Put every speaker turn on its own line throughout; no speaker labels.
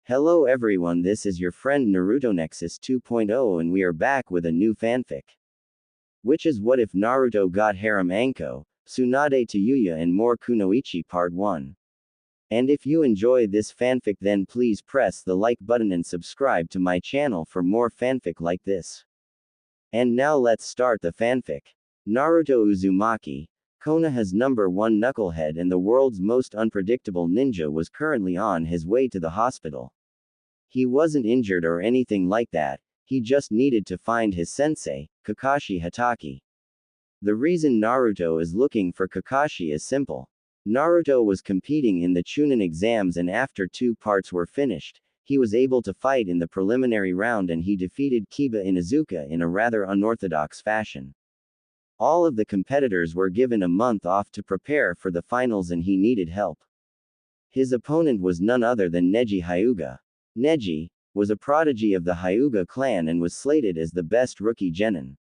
Hello everyone, this is your friend Naruto Nexus 2.0 and we are back with a new fanfic. Which is What If Naruto Got Harem Anko, Tsunade Tayuya and More Kunoichi Part 1. And if you enjoy this fanfic then please press the like button and subscribe to my channel for more fanfic like this. And now let's start the fanfic. Naruto Uzumaki, Konoha's #1 knucklehead and the world's most unpredictable ninja was currently on his way to the hospital. He wasn't injured or anything like that, he just needed to find his sensei, Kakashi Hatake. The reason Naruto is looking for Kakashi is simple. Naruto was competing in the Chunin exams and after 2 parts were finished, he was able to fight in the preliminary round and he defeated Kiba Inuzuka in a rather unorthodox fashion. All of the competitors were given a month off to prepare for the finals and he needed help. His opponent was none other than Neji Hyuga. Neji was a prodigy of the Hyuga clan and was slated as the best rookie genin.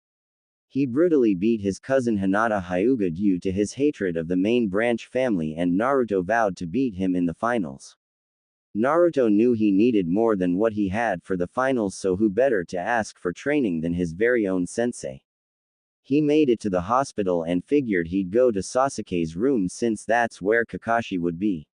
He brutally beat his cousin Hinata Hyuga due to his hatred of the main branch family and Naruto vowed to beat him in the finals. Naruto knew he needed more than what he had for the finals, so who better to ask for training than his very own sensei. He made it to the hospital and figured he'd go to Sasuke's room since that's where Kakashi would be.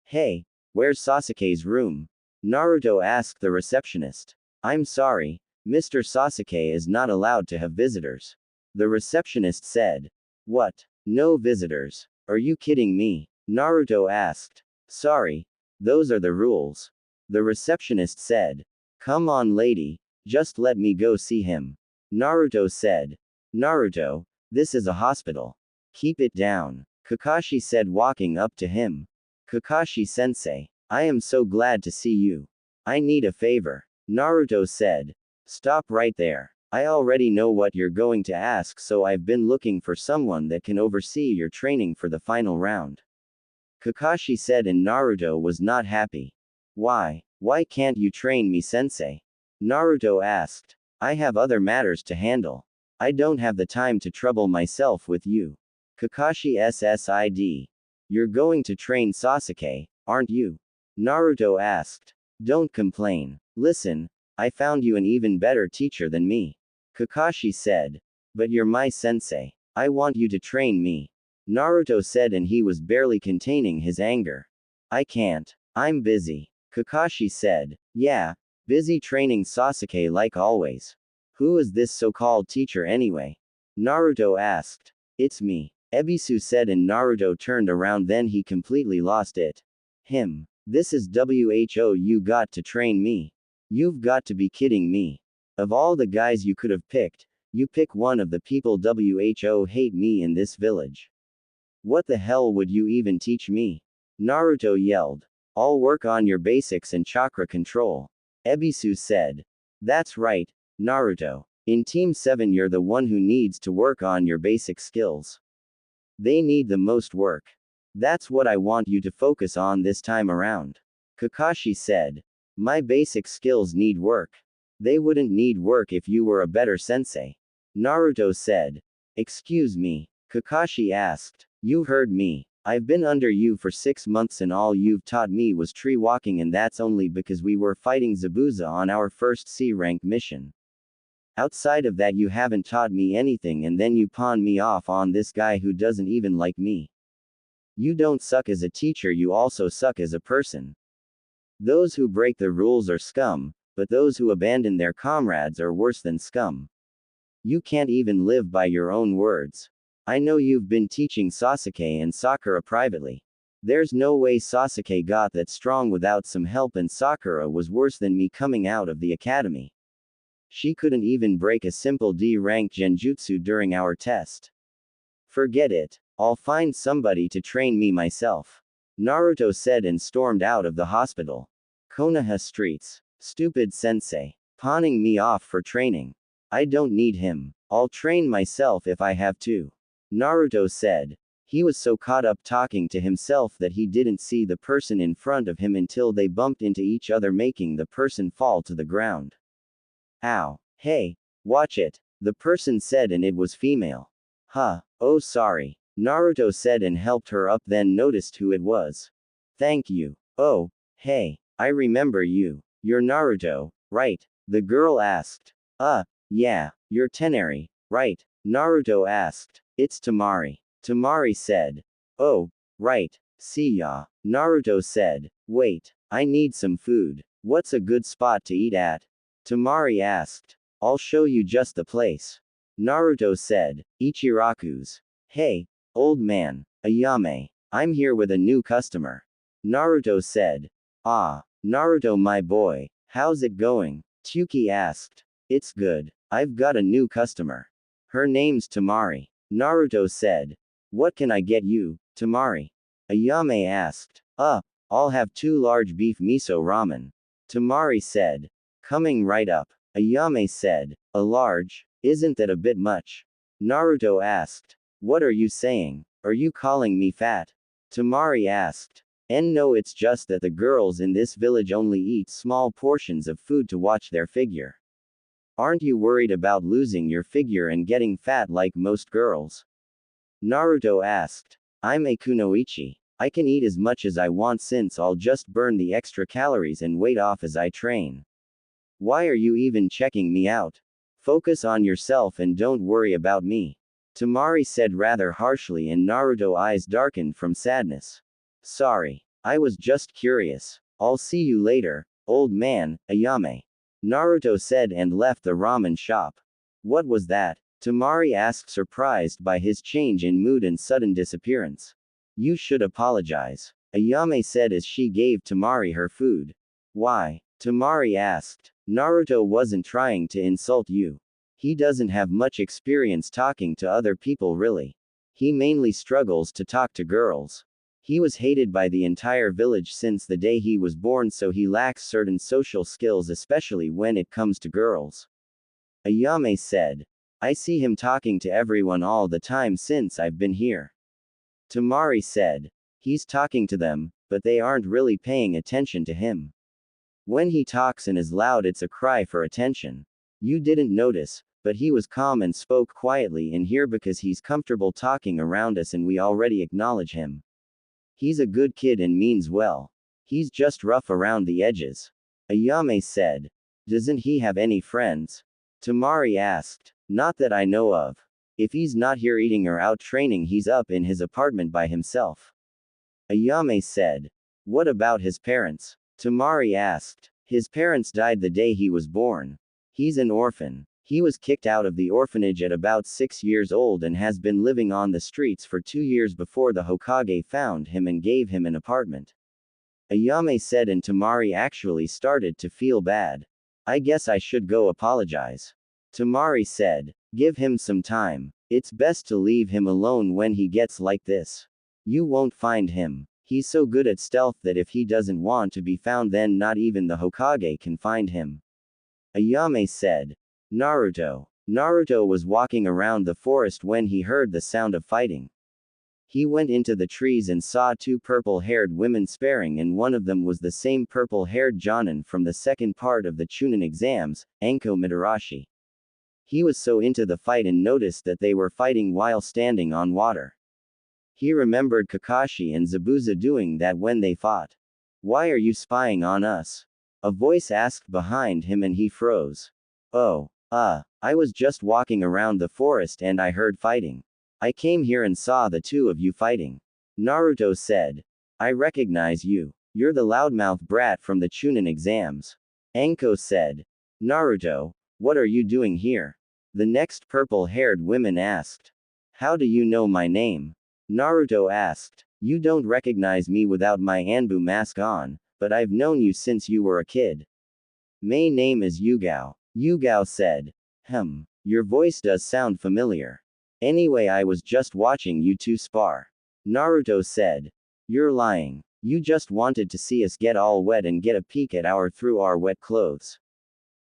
"Hey, where's Sasuke's room?" Naruto asked the receptionist. "I'm sorry, Mr. Sasuke is not allowed to have visitors," the receptionist said. "What? No visitors? Are you kidding me?" Naruto asked. "Sorry, those are the rules," the receptionist said. "Come on lady, just let me go see him," Naruto said. "Naruto, this is a hospital. Keep it down," Kakashi said walking up to him. "Kakashi-sensei, I am so glad to see you. I need a favor," Naruto said. "Stop right there. I already know what you're going to ask, so I've been looking for someone that can oversee your training for the final round," Kakashi said, and Naruto was not happy. Why can't you train me, sensei?" Naruto asked. "I have other matters to handle. I don't have the time to trouble myself with you." Kakashi SSID. "You're going to train Sasuke, aren't you?" Naruto asked. "Don't complain. Listen, I found you an even better teacher than me," Kakashi said. "But you're my sensei. I want you to train me," Naruto said, and he was barely containing his anger. "I can't. I'm busy," Kakashi said. "Yeah, busy training Sasuke like always. Who is this so-called teacher anyway?" Naruto asked. "It's me," Ebisu said, and Naruto turned around, then he completely lost it. "Him. This is who you got to train me? You've got to be kidding me. Of all the guys you could have picked, you pick one of the people who hate me in this village. What the hell would you even teach me?" Naruto yelled. "I'll work on your basics and chakra control," Ebisu said. "That's right, Naruto. In Team 7 you're the one who needs to work on your basic skills. They need the most work. That's what I want you to focus on this time around," Kakashi said. "My basic skills need work. They wouldn't need work if you were a better sensei," Naruto said. "Excuse me?" Kakashi asked. "You heard me. I've been under you for 6 months and all you've taught me was tree walking, and that's only because we were fighting Zabuza on our first C-rank mission. Outside of that you haven't taught me anything, and then you pawn me off on this guy who doesn't even like me. You don't suck as a teacher, you also suck as a person. Those who break the rules are scum, but those who abandon their comrades are worse than scum. You can't even live by your own words. I know you've been teaching Sasuke and Sakura privately. There's no way Sasuke got that strong without some help, and Sakura was worse than me coming out of the academy. She couldn't even break a simple D-rank genjutsu during our test. Forget it. I'll find somebody to train me myself," Naruto said and stormed out of the hospital. Konoha streets. "Stupid sensei. Pawning me off for training. I don't need him. I'll train myself if I have to," Naruto said. He was so caught up talking to himself that he didn't see the person in front of him until they bumped into each other, making the person fall to the ground. "Ow. Hey, watch it," the person said, and it was female. "Huh, oh sorry," Naruto said and helped her up, then noticed who it was. "Thank you. Oh, hey, I remember you. You're Naruto, right? The girl asked. Yeah, you're Temari, right? Naruto asked. It's Temari. Temari said. Oh, right. See ya. Naruto said. Wait, I need some food. What's a good spot to eat at? Temari asked. I'll show you just the place. Naruto said. Ichiraku's. Hey, old man, Ayame. I'm here with a new customer. Naruto said. Ah, Naruto my boy, how's it going? Tsuki asked. It's good. I've got a new customer. Her name's Temari. Naruto said. What can I get you, Temari? Ayame asked. I'll have 2 large beef miso ramen. Temari said. Coming right up. Ayame said. A large? Isn't that a bit much? Naruto asked. What are you saying? Are you calling me fat? Temari asked. And no, it's just that the girls in this village only eat small portions of food to watch their figure. Aren't you worried about losing your figure and getting fat like most girls? Naruto asked. I'm a Kunoichi. I can eat as much as I want since I'll just burn the extra calories and weight off as I train. Why are you even checking me out? Focus on yourself and don't worry about me. Temari said rather harshly, and Naruto's eyes darkened from sadness. Sorry. I was just curious. I'll see you later, old man, Ayame. Naruto said and left the ramen shop. What was that? Temari asked, surprised by his change in mood and sudden disappearance. You should apologize. Ayame said as she gave Temari her food. Why? Temari asked. Naruto wasn't trying to insult you. He doesn't have much experience talking to other people really. He mainly struggles to talk to girls. He was hated by the entire village since the day he was born, so he lacks certain social skills, especially when it comes to girls. Ayame said. I see him talking to everyone all the time since I've been here. Temari said. He's talking to them, but they aren't really paying attention to him. When he talks and is loud, it's a cry for attention. You didn't notice, but he was calm and spoke quietly in here because he's comfortable talking around us and we already acknowledge him. He's a good kid and means well. He's just rough around the edges. Ayame said. Doesn't he have any friends? Temari asked. Not that I know of. If he's not here eating or out training, he's up in his apartment by himself. Ayame said. What about his parents? Temari asked. His parents died the day he was born. He's an orphan. He was kicked out of the orphanage at about 6 years old and has been living on the streets for 2 years before the Hokage found him and gave him an apartment. Ayame said, and Temari actually started to feel bad. I guess I should go apologize. Temari said. Give him some time. It's best to leave him alone when he gets like this. You won't find him. He's so good at stealth that if he doesn't want to be found, then not even the Hokage can find him. Ayame said. Naruto. Naruto was walking around the forest when he heard the sound of fighting. He went into the trees and saw 2 purple-haired women sparring, and one of them was the same purple-haired Jonin from the second part of the Chunin exams, Anko Mitarashi. He was so into the fight and noticed that they were fighting while standing on water. He remembered Kakashi and Zabuza doing that when they fought. Why are you spying on us? A voice asked behind him and he froze. Oh, I was just walking around the forest and I heard fighting. I came here and saw the 2 of you fighting. Naruto said. I recognize you. You're the loudmouth brat from the Chunin exams. Anko said. Naruto, what are you doing here? The next purple-haired woman asked. How do you know my name? Naruto asked. You don't recognize me without my Anbu mask on, but I've known you since you were a kid. My name is Yugao. Yugao said. Your voice does sound familiar. Anyway, I was just watching you 2 spar. Naruto said. You're lying. You just wanted to see us get all wet and get a peek at through our wet clothes.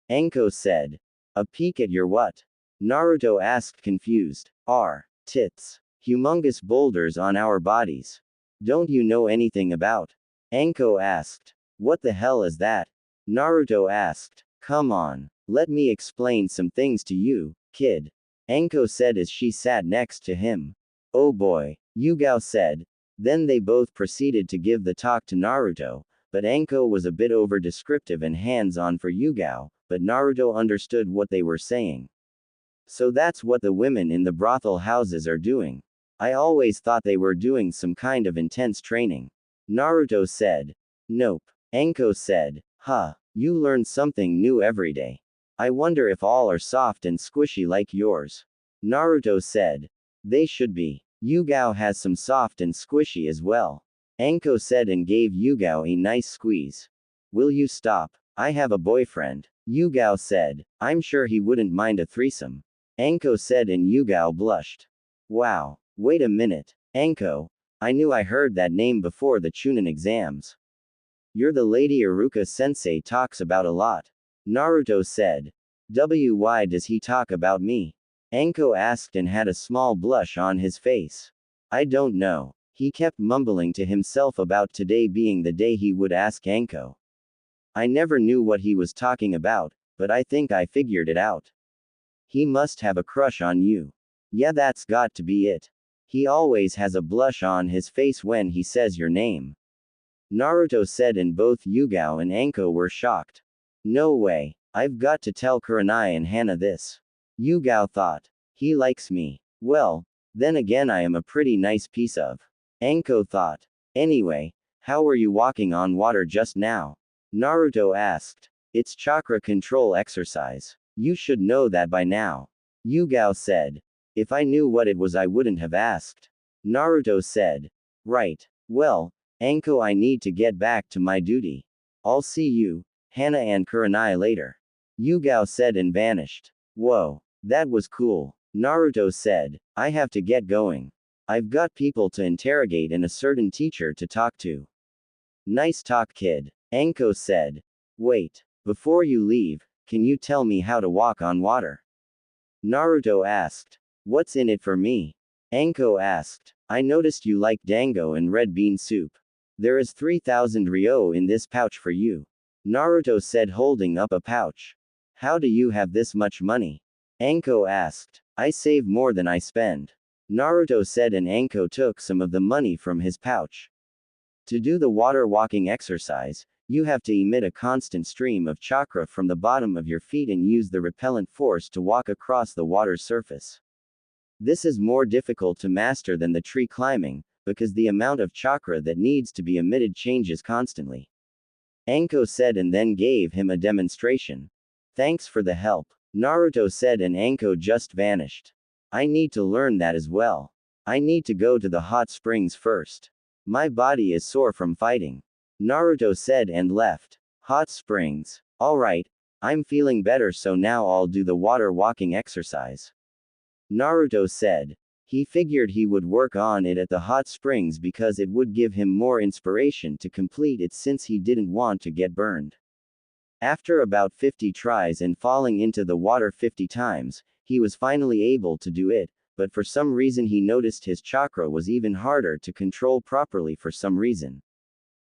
Anko said. A peek at your what? Naruto asked, confused. Our tits. Humongous boulders on our bodies. Don't you know anything about? Anko asked. What the hell is that? Naruto asked. Come on. Let me explain some things to you, kid. Anko said as she sat next to him. Oh boy, Yugao said. Then they both proceeded to give the talk to Naruto, but Anko was a bit over-descriptive and hands-on for Yugao, but Naruto understood what they were saying. So that's what the women in the brothel houses are doing. I always thought they were doing some kind of intense training. Naruto said. Nope. Anko said. Huh. You learn something new every day. I wonder if all are soft and squishy like yours. Naruto said. They should be. Yugao has some soft and squishy as well. Anko said and gave Yugao a nice squeeze. Will you stop? I have a boyfriend. Yugao said. I'm sure he wouldn't mind a threesome. Anko said and Yugao blushed. Wow. Wait a minute. Anko. I knew I heard that name before the Chunin exams. You're the lady Iruka-sensei talks about a lot. Naruto said. Why does he talk about me? Anko asked and had a small blush on his face. I don't know. He kept mumbling to himself about today being the day he would ask Anko. I never knew what he was talking about, but I think I figured it out. He must have a crush on you. Yeah, that's got to be it. He always has a blush on his face when he says your name. Naruto said and both Yugao and Anko were shocked. No way. I've got to tell Kurenai and Hana this. Yugao thought. He likes me. Well, then again I am a pretty nice piece of. Anko thought. Anyway, how were you walking on water just now? Naruto asked. It's chakra control exercise. You should know that by now. Yugao said. If I knew what it was I wouldn't have asked. Naruto said. Right. Well, Anko, I need to get back to my duty. I'll see you, Hana and Kurenai later. Yugao said and vanished. Whoa. That was cool. Naruto said. I have to get going. I've got people to interrogate and a certain teacher to talk to. Nice talk, kid. Anko said. Wait. Before you leave, can you tell me how to walk on water? Naruto asked. What's in it for me? Anko asked. I noticed you like dango and red bean soup. There is 3,000 ryo in this pouch for you. Naruto said holding up a pouch. How do you have this much money? Anko asked. I save more than I spend. Naruto said and Anko took some of the money from his pouch. To do the water walking exercise, you have to emit a constant stream of chakra from the bottom of your feet and use the repellent force to walk across the water's surface. This is more difficult to master than the tree climbing, because the amount of chakra that needs to be emitted changes constantly. Anko said and then gave him a demonstration. Thanks for the help. Naruto said and Anko just vanished. I need to learn that as well. I need to go to the hot springs first. My body is sore from fighting. Naruto said and left. Hot springs. Alright. I'm feeling better, so now I'll do the water walking exercise. Naruto said. He figured he would work on it at the hot springs because it would give him more inspiration to complete it since he didn't want to get burned. After about 50 tries and falling into the water 50 times, he was finally able to do it, but for some reason he noticed his chakra was even harder to control properly for some reason.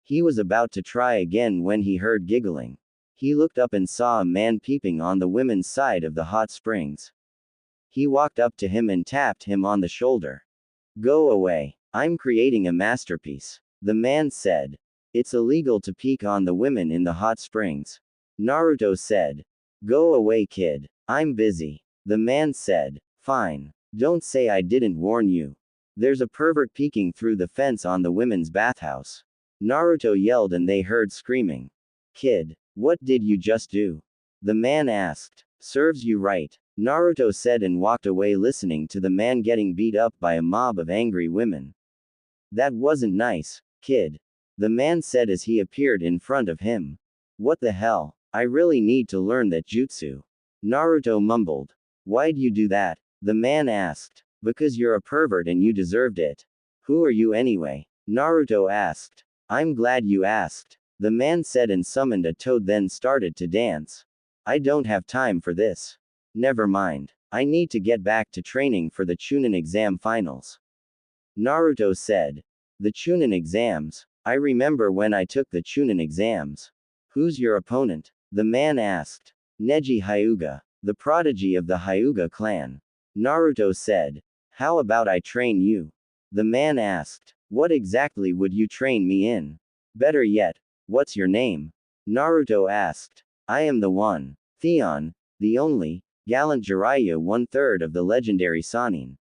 He was about to try again when he heard giggling. He looked up and saw a man peeping on the women's side of the hot springs. He walked up to him and tapped him on the shoulder. Go away. I'm creating a masterpiece. The man said. It's illegal to peek on the women in the hot springs. Naruto said. Go away, kid. I'm busy. The man said. Fine. Don't say I didn't warn you. There's a pervert peeking through the fence on the women's bathhouse. Naruto yelled and they heard screaming. Kid, what did you just do? The man asked. Serves you right. Naruto said and walked away listening to the man getting beat up by a mob of angry women. That wasn't nice, kid. The man said as he appeared in front of him. What the hell? I really need to learn that jutsu. Naruto mumbled. Why'd you do that? The man asked. Because you're a pervert and you deserved it. Who are you anyway? Naruto asked. I'm glad you asked. The man said and summoned a toad then started to dance. I don't have time for this. Never mind. I need to get back to training for the Chunin exam finals. Naruto said. The Chunin exams? I remember when I took the Chunin exams. Who's your opponent? The man asked. Neji Hyuga, the prodigy of the Hyuga clan. Naruto said. How about I train you? The man asked. What exactly would you train me in? Better yet, What's your name? Naruto asked. I am the one. Theon, the only, gallant Jiraiya, 1/3 of the legendary Sannin.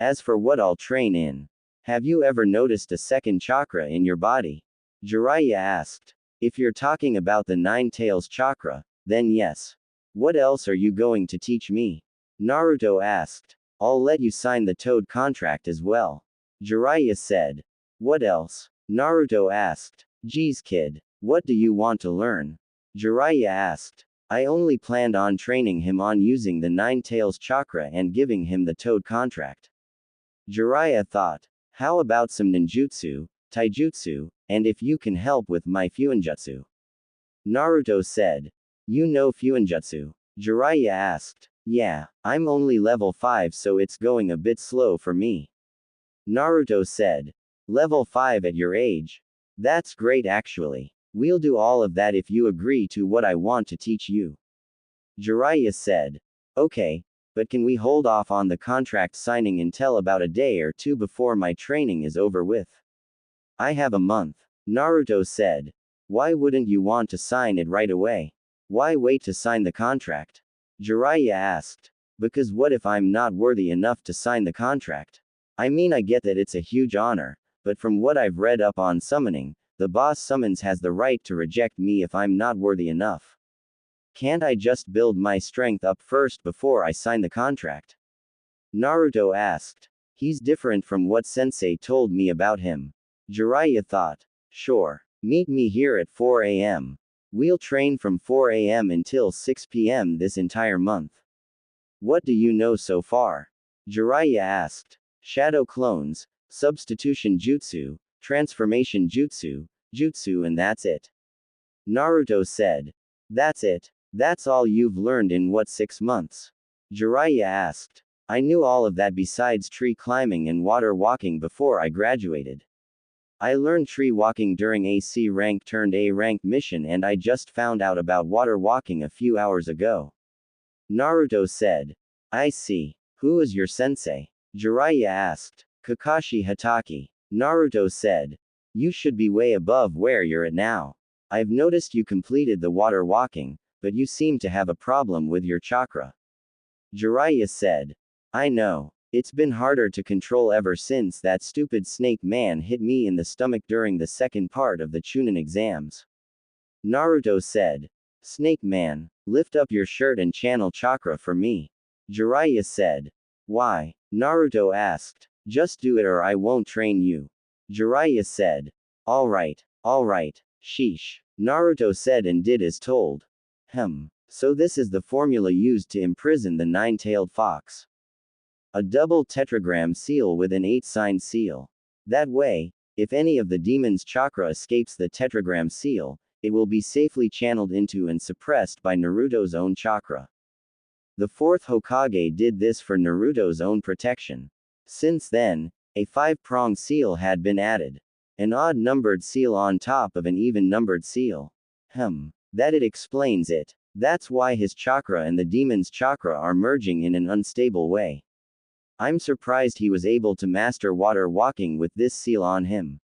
As for what I'll train in. Have you ever noticed a second chakra in your body? Jiraiya asked. If you're talking about the Nine Tails chakra, then yes. What else are you going to teach me? Naruto asked. I'll let you sign the Toad contract as well. Jiraiya said. What else? Naruto asked. Geez kid, what do you want to learn? Jiraiya asked. I only planned on training him on using the Nine Tails chakra and giving him the Toad contract. Jiraiya thought. How about some ninjutsu, taijutsu, and if you can help with my fuinjutsu? Naruto said. You know fuinjutsu? Jiraiya asked. Yeah, I'm only level 5 so it's going a bit slow for me. Naruto said. Level 5 at your age? That's great actually. We'll do all of that if you agree to what I want to teach you. Jiraiya said. Okay, but can we hold off on the contract signing until about a day or two before my training is over with? I have a month. Naruto said. Why wouldn't you want to sign it right away? Why wait to sign the contract? Jiraiya asked. Because what if I'm not worthy enough to sign the contract? I mean, I get that it's a huge honor, but from what I've read up on summoning, the boss summons has the right to reject me if I'm not worthy enough. Can't I just build my strength up first before I sign the contract? Naruto asked. He's different from what sensei told me about him. Jiraiya thought. Sure. Meet me here at 4 a.m. We'll train from 4 a.m. until 6 p.m. this entire month. What do you know so far? Jiraiya asked. Shadow clones, substitution jutsu, transformation jutsu, and that's it. Naruto said. That's it? That's all you've learned in what 6 months? Jiraiya asked. I knew all of that besides tree climbing and water walking before I graduated. I learned tree walking during a C rank turned A rank mission and I just found out about water walking a few hours ago. Naruto said. I see. Who is your sensei? Jiraiya asked. Kakashi Hatake. Naruto said. You should be way above where you're at now. I've noticed you completed the water walking, but you seem to have a problem with your chakra. Jiraiya said. I know. It's been harder to control ever since that stupid snake man hit me in the stomach during the second part of the Chunin exams. Naruto said. Snake man, lift up your shirt and channel chakra for me. Jiraiya said. Why? Naruto asked. Just do it or I won't train you. Jiraiya said. Alright, sheesh. Naruto said and did as told. So this is the formula used to imprison the nine-tailed fox. A double tetragram seal with an 8-sign seal. That way, if any of the demon's chakra escapes the tetragram seal, it will be safely channeled into and suppressed by Naruto's own chakra. The fourth Hokage did this for Naruto's own protection. Since then, a 5-prong seal had been added. An odd-numbered seal on top of an even-numbered seal. That it explains it. That's why his chakra and the demon's chakra are merging in an unstable way. I'm surprised he was able to master water walking with this seal on him.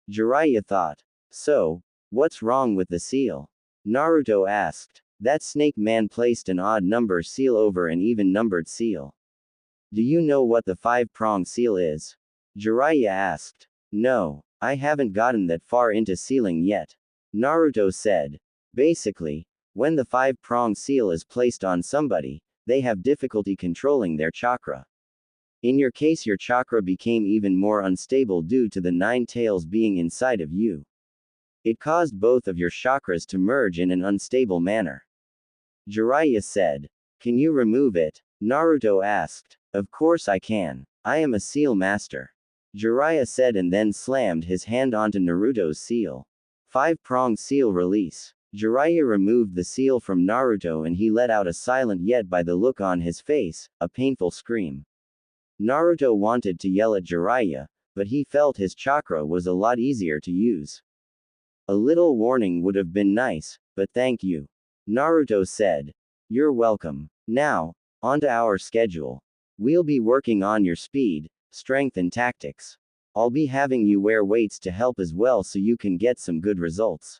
Jiraiya thought. So, what's wrong with the seal? Naruto asked. That snake man placed an odd number seal over an even numbered seal. Do you know what the 5-prong seal is? Jiraiya asked. No, I haven't gotten that far into sealing yet. Naruto said. Basically, when the 5-prong seal is placed on somebody, they have difficulty controlling their chakra. In your case, your chakra became even more unstable due to the 9 tails being inside of you. It caused both of your chakras to merge in an unstable manner. Jiraiya said. Can you remove it? Naruto asked. Of course I can. I am a seal master. Jiraiya said and then slammed his hand onto Naruto's seal. 5-prong seal release. Jiraiya removed the seal from Naruto and he let out a silent yet by the look on his face, a painful scream. Naruto wanted to yell at Jiraiya, but he felt his chakra was a lot easier to use. A little warning would have been nice, but thank you. Naruto said. You're welcome. Now, onto our schedule. We'll be working on your speed, strength and tactics. I'll be having you wear weights to help as well so you can get some good results.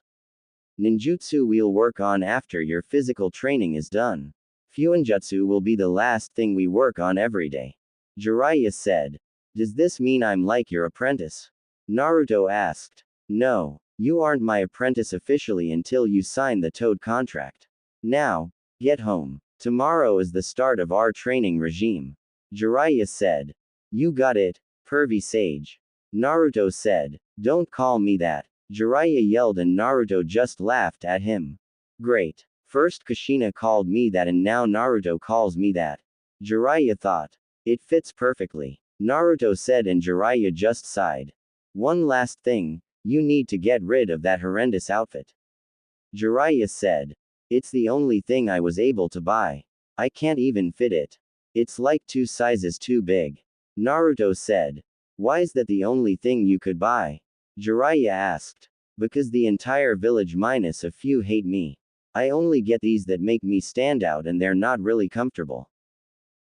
Ninjutsu we'll work on after your physical training is done. Fuinjutsu will be the last thing we work on every day. Jiraiya said. Does this mean I'm like your apprentice? Naruto asked. No, you aren't my apprentice officially until you sign the Toad contract. Now, get home. Tomorrow is the start of our training regime. Jiraiya said. You got it, pervy sage. Naruto said. Don't call me that. Jiraiya yelled and Naruto just laughed at him. Great. First Kushina called me that and now Naruto calls me that. Jiraiya thought. It fits perfectly. Naruto said and Jiraiya just sighed. One last thing, you need to get rid of that horrendous outfit. Jiraiya said. It's the only thing I was able to buy. I can't even fit it. It's like 2 sizes too big. Naruto said. Why is that the only thing you could buy? Jiraiya asked. Because the entire village minus a few hate me. I only get these that make me stand out and they're not really comfortable.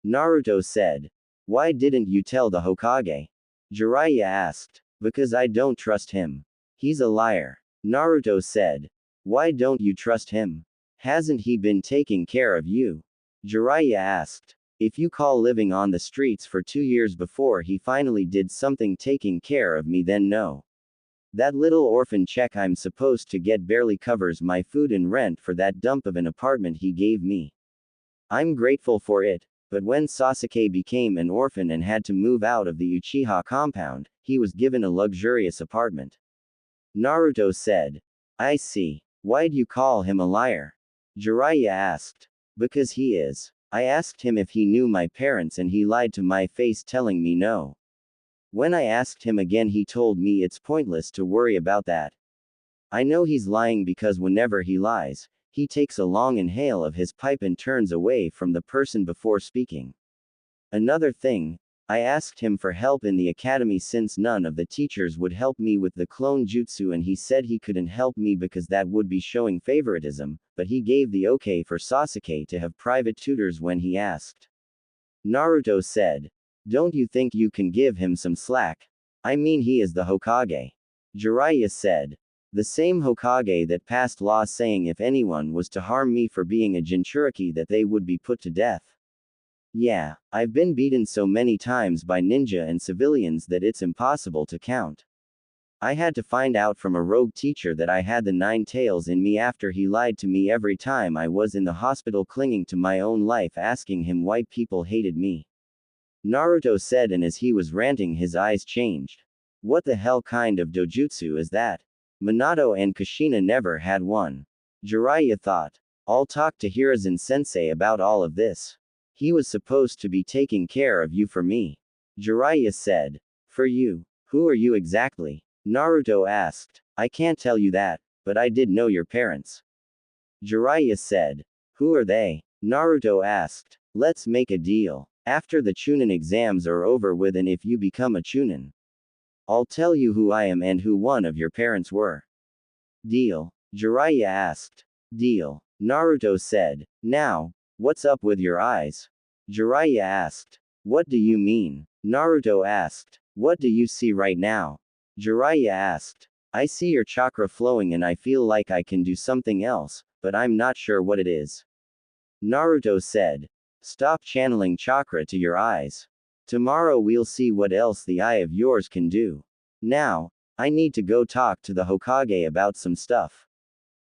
Naruto said. Why didn't you tell the Hokage? Jiraiya asked. Because I don't trust him. He's a liar. Naruto said. Why don't you trust him? Hasn't he been taking care of you? Jiraiya asked. If you call living on the streets for 2 years before he finally did something taking care of me, then no. That little orphan check I'm supposed to get barely covers my food and rent for that dump of an apartment he gave me. I'm grateful for it, but when Sasuke became an orphan and had to move out of the Uchiha compound, he was given a luxurious apartment. Naruto said. I see. Why'd you call him a liar? Jiraiya asked. Because he is. I asked him if he knew my parents and he lied to my face telling me no. When I asked him again he told me it's pointless to worry about that. I know he's lying because whenever he lies, he takes a long inhale of his pipe and turns away from the person before speaking. Another thing, I asked him for help in the academy since none of the teachers would help me with the clone jutsu and he said he couldn't help me because that would be showing favoritism, but he gave the okay for Sasuke to have private tutors when he asked. Naruto said. Don't you think you can give him some slack? I mean he is the Hokage. Jiraiya said. The same Hokage that passed laws saying if anyone was to harm me for being a Jinchuriki that they would be put to death. Yeah, I've been beaten so many times by ninja and civilians that it's impossible to count. I had to find out from a rogue teacher that I had the 9 tails in me after he lied to me every time I was in the hospital clinging to my own life asking him why people hated me. Naruto said and as he was ranting his eyes changed. What the hell kind of dojutsu is that? Minato and Kushina never had one. Jiraiya thought. I'll talk to Hiruzen sensei about all of this. He was supposed to be taking care of you for me. Jiraiya said. For you? Who are you exactly? Naruto asked. I can't tell you that, but I did know your parents. Jiraiya said. Who are they? Naruto asked. Let's make a deal. After the Chunin exams are over with and if you become a Chunin, I'll tell you who I am and who one of your parents were. Deal? Jiraiya asked. Deal. Naruto said. Now, what's up with your eyes? Jiraiya asked. What do you mean? Naruto asked. What do you see right now? Jiraiya asked. I see your chakra flowing and I feel like I can do something else, but I'm not sure what it is. Naruto said. Stop channeling chakra to your eyes. Tomorrow we'll see what else the eye of yours can do. Now, I need to go talk to the Hokage about some stuff.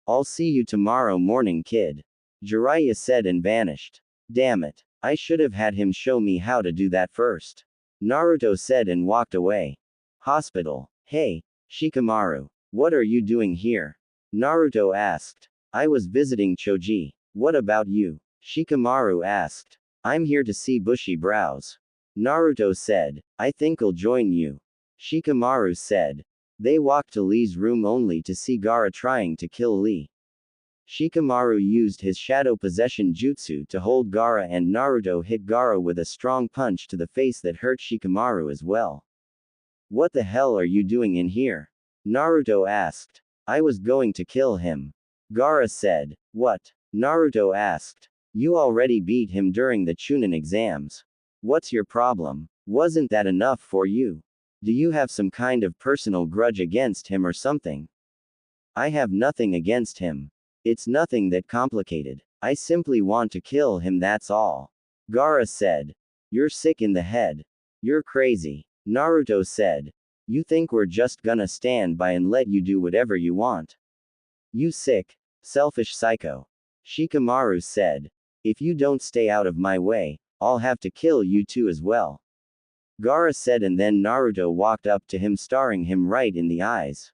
I'll see you tomorrow morning, kid. Jiraiya said and vanished. Damn it. I should have had him show me how to do that first. Naruto said and walked away. Hospital. Hey, Shikamaru. What are you doing here? Naruto asked. I was visiting Choji. What about you? Shikamaru asked. I'm here to see bushy brows. Naruto said. I think I'll join you. Shikamaru said. They walked to Lee's room only to see Gaara trying to kill Lee. Shikamaru used his shadow possession jutsu to hold Gaara and Naruto hit Gaara with a strong punch to the face that hurt Shikamaru as well. What the hell are you doing in here? Naruto asked. I was going to kill him. Gaara said. What? Naruto asked. You already beat him during the Chunin exams. What's your problem? Wasn't that enough for you? Do you have some kind of personal grudge against him or something? I have nothing against him. It's nothing that complicated. I simply want to kill him, that's all. Gaara said. You're sick in the head. You're crazy. Naruto said. You think we're just gonna stand by and let you do whatever you want? You sick, selfish psycho. Shikamaru said. If you don't stay out of my way, I'll have to kill you too as well. Gaara said, and then Naruto walked up to him, staring him right in the eyes.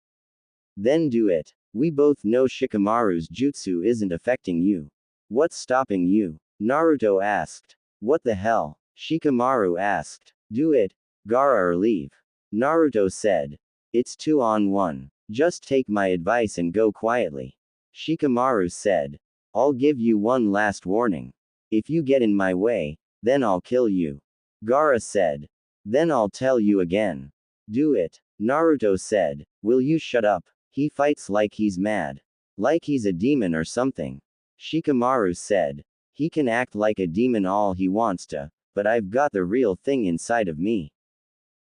Then do it. We both know Shikamaru's jutsu isn't affecting you. What's stopping you? Naruto asked. What the hell? Shikamaru asked. Do it, Gaara, or leave. Naruto said. It's 2-on-1. Just take my advice and go quietly. Shikamaru said. I'll give you one last warning. If you get in my way, then I'll kill you. Gaara said. Then I'll tell you again. Do it. Naruto said. Will you shut up? He fights like he's mad. Like he's a demon or something. Shikamaru said. He can act like a demon all he wants to, but I've got the real thing inside of me.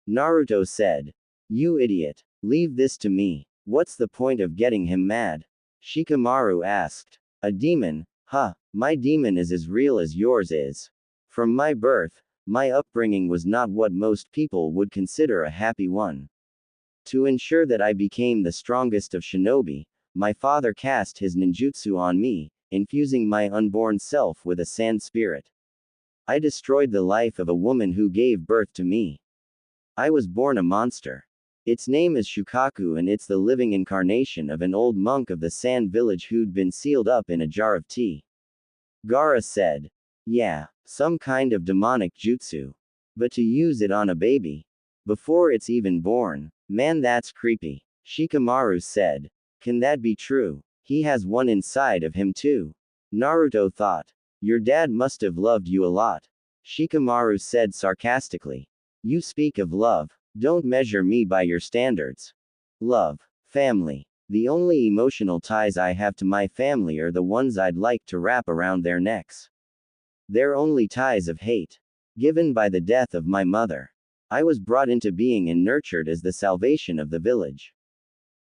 Naruto said. You idiot. Leave this to me. What's the point of getting him mad? Shikamaru asked. A demon? Huh, my demon is as real as yours is. From my birth, my upbringing was not what most people would consider a happy one. To ensure that I became the strongest of shinobi, my father cast his ninjutsu on me, infusing my unborn self with a sand spirit. I destroyed the life of a woman who gave birth to me. I was born a monster. Its name is Shukaku, and it's the living incarnation of an old monk of the sand village who'd been sealed up in a jar of tea. Gaara said. Yeah, some kind of demonic jutsu. But to use it on a baby? Before it's even born? Man, that's creepy. Shikamaru said. Can that be true? He has one inside of him too. Naruto thought. Your dad must have loved you a lot. Shikamaru said sarcastically. You speak of love. Don't measure me by your standards. Love. Family. The only emotional ties I have to my family are the ones I'd like to wrap around their necks. They're only ties of hate. Given by the death of my mother. I was brought into being and nurtured as the salvation of the village.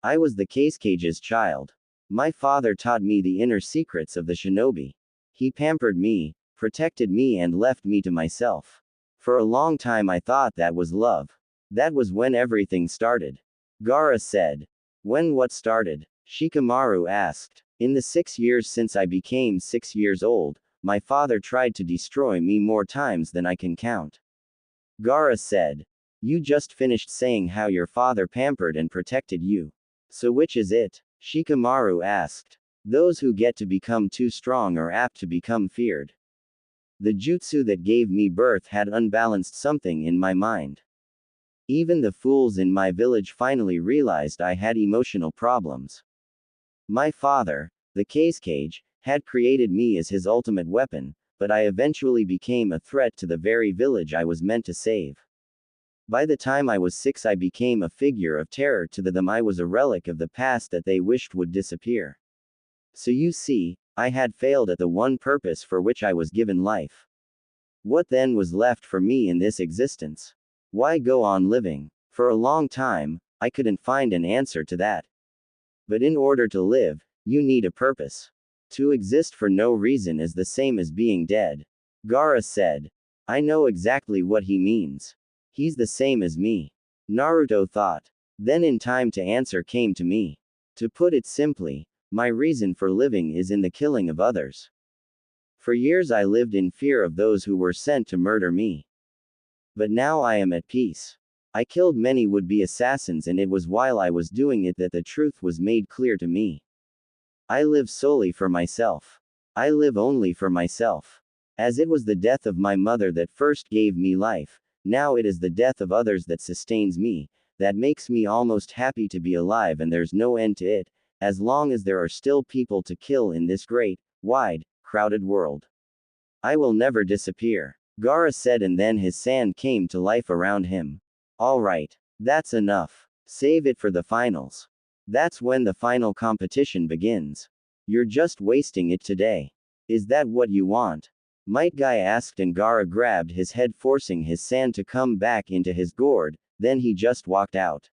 I was the Kage's child. My father taught me the inner secrets of the shinobi. He pampered me, protected me, and left me to myself. For a long time I thought that was love. That was when everything started. Gaara said. When what started? Shikamaru asked. In the 6 years since I became 6 years old, my father tried to destroy me more times than I can count. Gaara said. You just finished saying how your father pampered and protected you. So which is it? Shikamaru asked. Those who get to become too strong are apt to become feared. The jutsu that gave me birth had unbalanced something in my mind. Even the fools in my village finally realized I had emotional problems. My father, the Kage, had created me as his ultimate weapon, but I eventually became a threat to the very village I was meant to save. By the time I was 6, I became a figure of terror to them. I was a relic of the past that they wished would disappear. So you see, I had failed at the one purpose for which I was given life. What then was left for me in this existence? Why go on living? For a long time, I couldn't find an answer to that. But in order to live, you need a purpose. To exist for no reason is the same as being dead. Gaara said. I know exactly what he means. He's the same as me. Naruto thought. Then in time to answer came to me. To put it simply, my reason for living is in the killing of others. For years I lived in fear of those who were sent to murder me. But now I am at peace. I killed many would-be assassins, and it was while I was doing it that the truth was made clear to me. I live solely for myself. I live only for myself. As it was the death of my mother that first gave me life, now it is the death of others that sustains me, that makes me almost happy to be alive, and there's no end to it, as long as there are still people to kill in this great, wide, crowded world. I will never disappear. Gaara said, and then his sand came to life around him. Alright. That's enough. Save it for the finals. That's when the final competition begins. You're just wasting it today. Is that what you want? Might Guy asked, and Gaara grabbed his head, forcing his sand to come back into his gourd, Then he just walked out.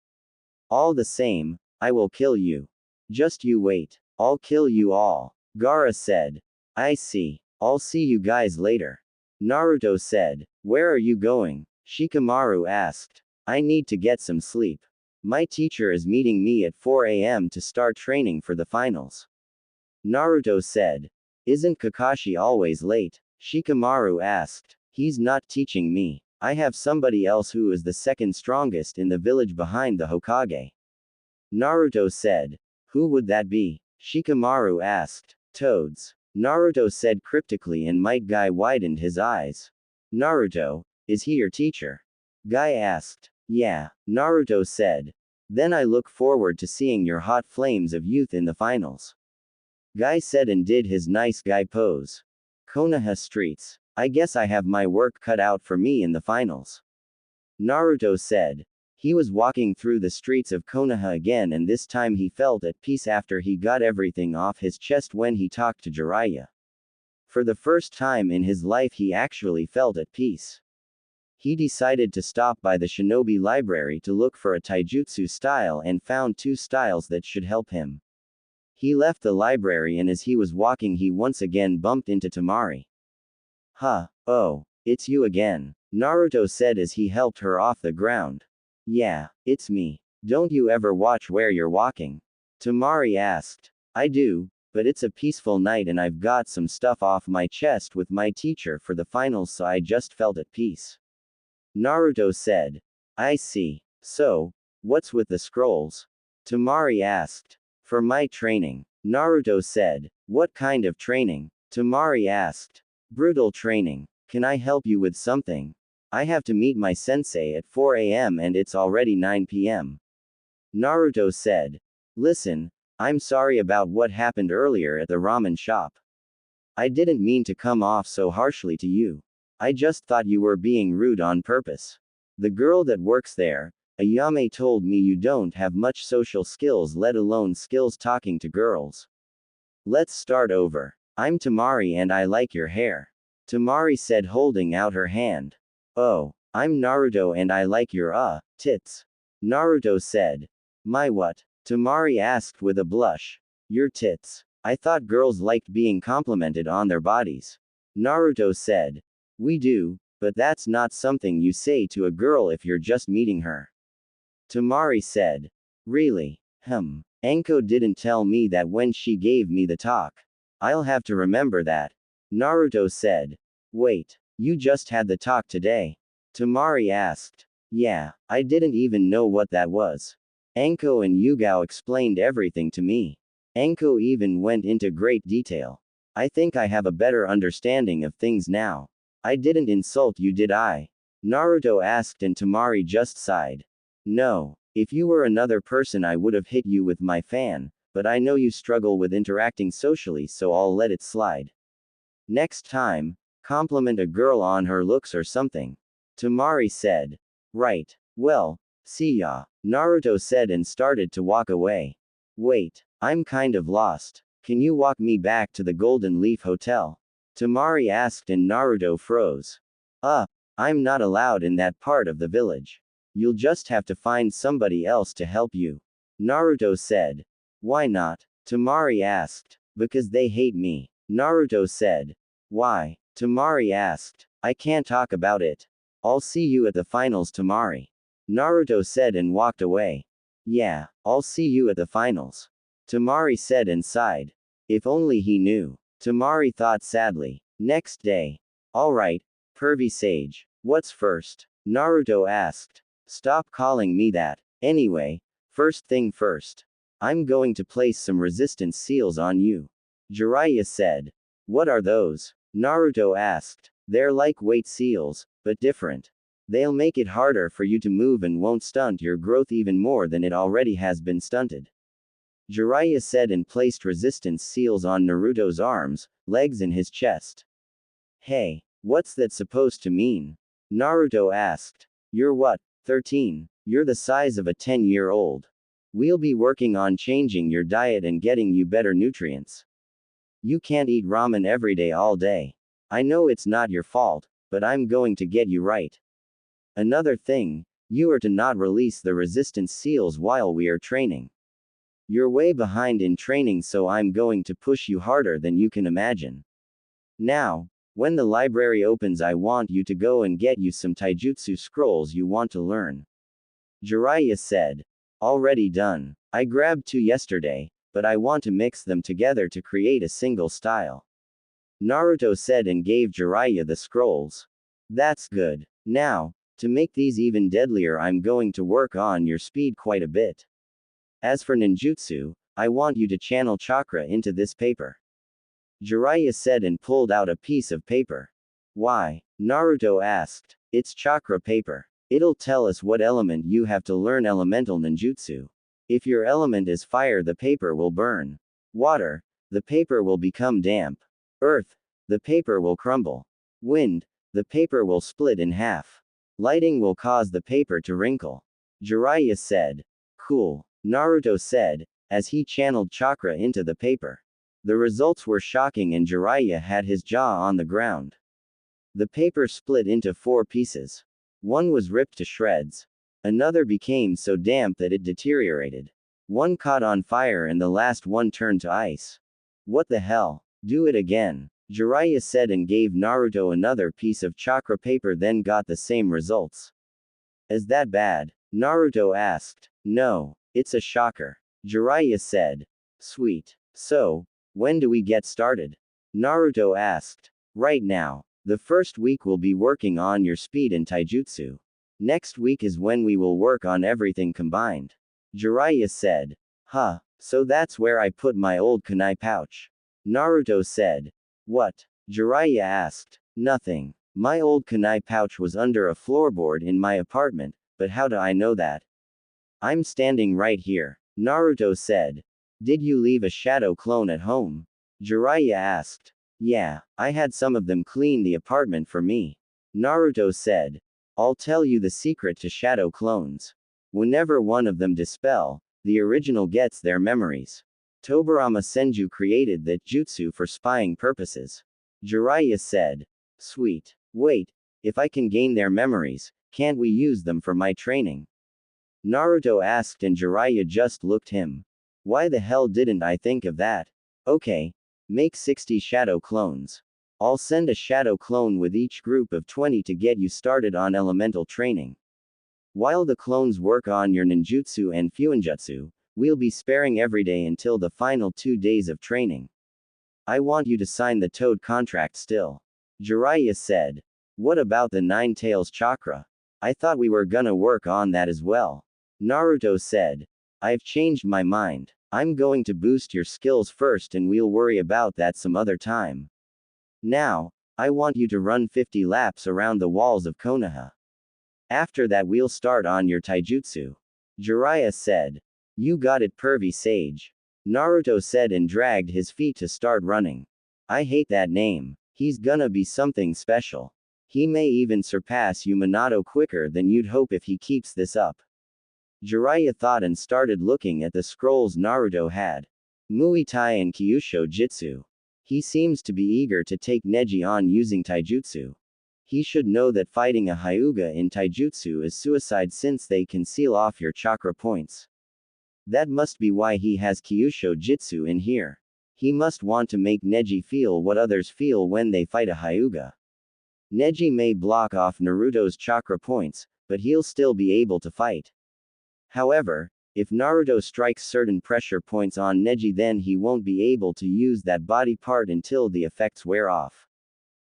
All the same, I will kill you. Just you wait. I'll kill you all. Gaara said. I see. I'll see you guys later. Naruto said. Where are you going? Shikamaru asked. I need to get some sleep. My teacher is meeting me at 4 a.m. to start training for the finals. Naruto said. Isn't Kakashi always late? Shikamaru asked. He's not teaching me. I have somebody else who is the second strongest in the village behind the Hokage. Naruto said. Who would that be? Shikamaru asked. Toads. Naruto said cryptically, and Might Guy widened his eyes. Naruto, is he your teacher? Guy asked. Yeah, Naruto said. Then I look forward to seeing your hot flames of youth in the finals. Guy said and did his nice guy pose. Konoha streets. I guess I have my work cut out for me in the finals. Naruto said. He was walking through the streets of Konoha again, and this time he felt at peace after he got everything off his chest when he talked to Jiraiya. For the first time in his life he actually felt at peace. He decided to stop by the shinobi library to look for a taijutsu style and found 2 styles that should help him. He left the library, and as he was walking he once again bumped into Temari. Huh, oh, it's you again, Naruto said as he helped her off the ground. Yeah, it's me. Don't you ever watch where you're walking? Temari asked. I do, but it's a peaceful night and I've got some stuff off my chest with my teacher for the finals, so I just felt at peace. Naruto said. I see. So, what's with the scrolls? Temari asked. For my training. Naruto said. What kind of training? Temari asked. Brutal training. Can I help you with something? I have to meet my sensei at 4 a.m. and it's already 9 p.m. Naruto said. Listen, I'm sorry about what happened earlier at the ramen shop. I didn't mean to come off so harshly to you. I just thought you were being rude on purpose. The girl that works there, Ayame, told me you don't have much social skills, let alone skills talking to girls. Let's start over. I'm Temari and I like your hair. Temari said, holding out her hand. Oh, I'm Naruto and I like your tits. Naruto said. My what? Temari asked with a blush. Your tits. I thought girls liked being complimented on their bodies. Naruto said. We do, but that's not something you say to a girl if you're just meeting her. Temari said. Really? Anko didn't tell me that when she gave me the talk. I'll have to remember that. Naruto said. Wait, you just had the talk today? Temari asked. Yeah, I didn't even know what that was. Anko and Yugao explained everything to me. Anko even went into great detail. I think I have a better understanding of things now. I didn't insult you, did I? Naruto asked, and Temari just sighed. No, if you were another person I would have hit you with my fan, but I know you struggle with interacting socially, so I'll let it slide. Next time, compliment a girl on her looks or something. Temari said. Right. Well, see ya, Naruto said and started to walk away. Wait, I'm kind of lost. Can you walk me back to the Golden Leaf Hotel? Temari asked and Naruto froze. I'm not allowed in that part of the village. You'll just have to find somebody else to help you. Naruto said. Why not? Temari asked. Because they hate me. Naruto said. Why? Temari asked. I can't talk about it. I'll see you at the finals, Temari. Naruto said and walked away. Yeah, I'll see you at the finals. Temari said and sighed. If only he knew. Temari thought sadly. Next day. Alright, pervy sage. What's first? Naruto asked. Stop calling me that. Anyway, first thing first. I'm going to place some resistance seals on you. Jiraiya said. What are those? Naruto asked. They're like weight seals, but different. They'll make it harder for you to move and won't stunt your growth even more than it already has been stunted. Jiraiya said and placed resistance seals on Naruto's arms, legs and his chest. Hey, what's that supposed to mean? Naruto asked. You're what, 13? You're the size of a 10-year-old. We'll be working on changing your diet and getting you better nutrients. You can't eat ramen every day all day. I know it's not your fault, but I'm going to get you right. Another thing, You are to not release the resistance seals while we are training. You're way behind in training, so I'm going to push you harder than you can imagine. Now, when the library opens, I want you to go and get you some taijutsu scrolls you want to learn. Jiraiya said. Already done. I grabbed 2 yesterday, but I want to mix them together to create a single style. Naruto said and gave Jiraiya the scrolls. That's good. Now, to make these even deadlier, I'm going to work on your speed quite a bit. As for ninjutsu, I want you to channel chakra into this paper. Jiraiya said and pulled out a piece of paper. Why? Naruto asked. It's chakra paper. It'll tell us what element you have to learn elemental ninjutsu. If your element is fire, the paper will burn. Water, the paper will become damp. Earth, the paper will crumble. Wind, the paper will split in half. Lighting will cause the paper to wrinkle. Jiraiya said. Cool. Naruto said, as he channeled chakra into the paper. The results were shocking and Jiraiya had his jaw on the ground. The paper split into 4 pieces. One was ripped to shreds. Another became so damp that it deteriorated. One caught on fire and the last one turned to ice. What the hell? Do it again. Jiraiya said and gave Naruto another piece of chakra paper, then got the same results. Is that bad? Naruto asked. No, it's a shocker. Jiraiya said. Sweet. So, when do we get started? Naruto asked. Right now. The first week we'll be working on your speed and taijutsu. Next week is when we will work on everything combined. Jiraiya said. Huh, so that's where I put my old kunai pouch. Naruto said. What? Jiraiya asked. Nothing. My old kunai pouch was under a floorboard in my apartment, but how do I know that? I'm standing right here. Naruto said. Did you leave a shadow clone at home? Jiraiya asked. Yeah, I had some of them clean the apartment for me. Naruto said. I'll tell you the secret to shadow clones. Whenever one of them dispel, the original gets their memories. Tobirama Senju created that jutsu for spying purposes. Jiraiya said. Sweet. Wait, if I can gain their memories, can't we use them for my training? Naruto asked and Jiraiya just looked him. Why the hell didn't I think of that? Okay. Make 60 shadow clones. I'll send a shadow clone with each group of 20 to get you started on elemental training. While the clones work on your ninjutsu and fuinjutsu, we'll be sparing every day until the final 2 days of training. I want you to sign the toad contract still. Jiraiya said. What about the 9 tails chakra? I thought we were gonna work on that as well. Naruto said. I've changed my mind. I'm going to boost your skills first and we'll worry about that some other time. Now, I want you to run 50 laps around the walls of Konoha. After that we'll start on your taijutsu. Jiraiya said. You got it, pervy sage. Naruto said and dragged his feet to start running. I hate that name. He's gonna be something special. He may even surpass you Minato quicker than you'd hope if he keeps this up. Jiraiya thought and started looking at the scrolls Naruto had. Muay Thai and Kyusho Jitsu. He seems to be eager to take Neji on using taijutsu. He should know that fighting a Hyuga in taijutsu is suicide since they can seal off your chakra points. That must be why he has Kyusho Jitsu in here. He must want to make Neji feel what others feel when they fight a Hyuga. Neji may block off Naruto's chakra points, but he'll still be able to fight. However, if Naruto strikes certain pressure points on Neji, then he won't be able to use that body part until the effects wear off.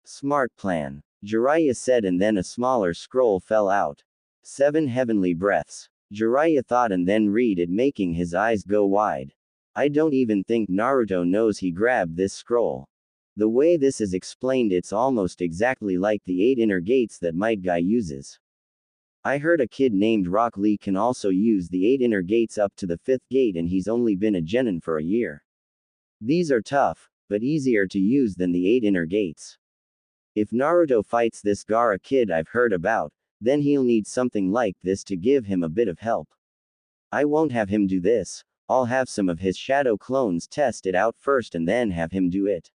Smart plan. Jiraiya said and then a smaller scroll fell out. 7 heavenly breaths. Jiraiya thought and then read it, making his eyes go wide. I don't even think Naruto knows he grabbed this scroll. The way this is explained, it's almost exactly like the 8 inner gates that Might Guy uses. I heard a kid named Rock Lee can also use the 8 inner gates up to the 5th gate and he's only been a genin for a year. These are tough, but easier to use than the 8 inner gates. If Naruto fights this Gaara kid I've heard about, then he'll need something like this to give him a bit of help. I won't have him do this, I'll have some of his shadow clones test it out first and then have him do it.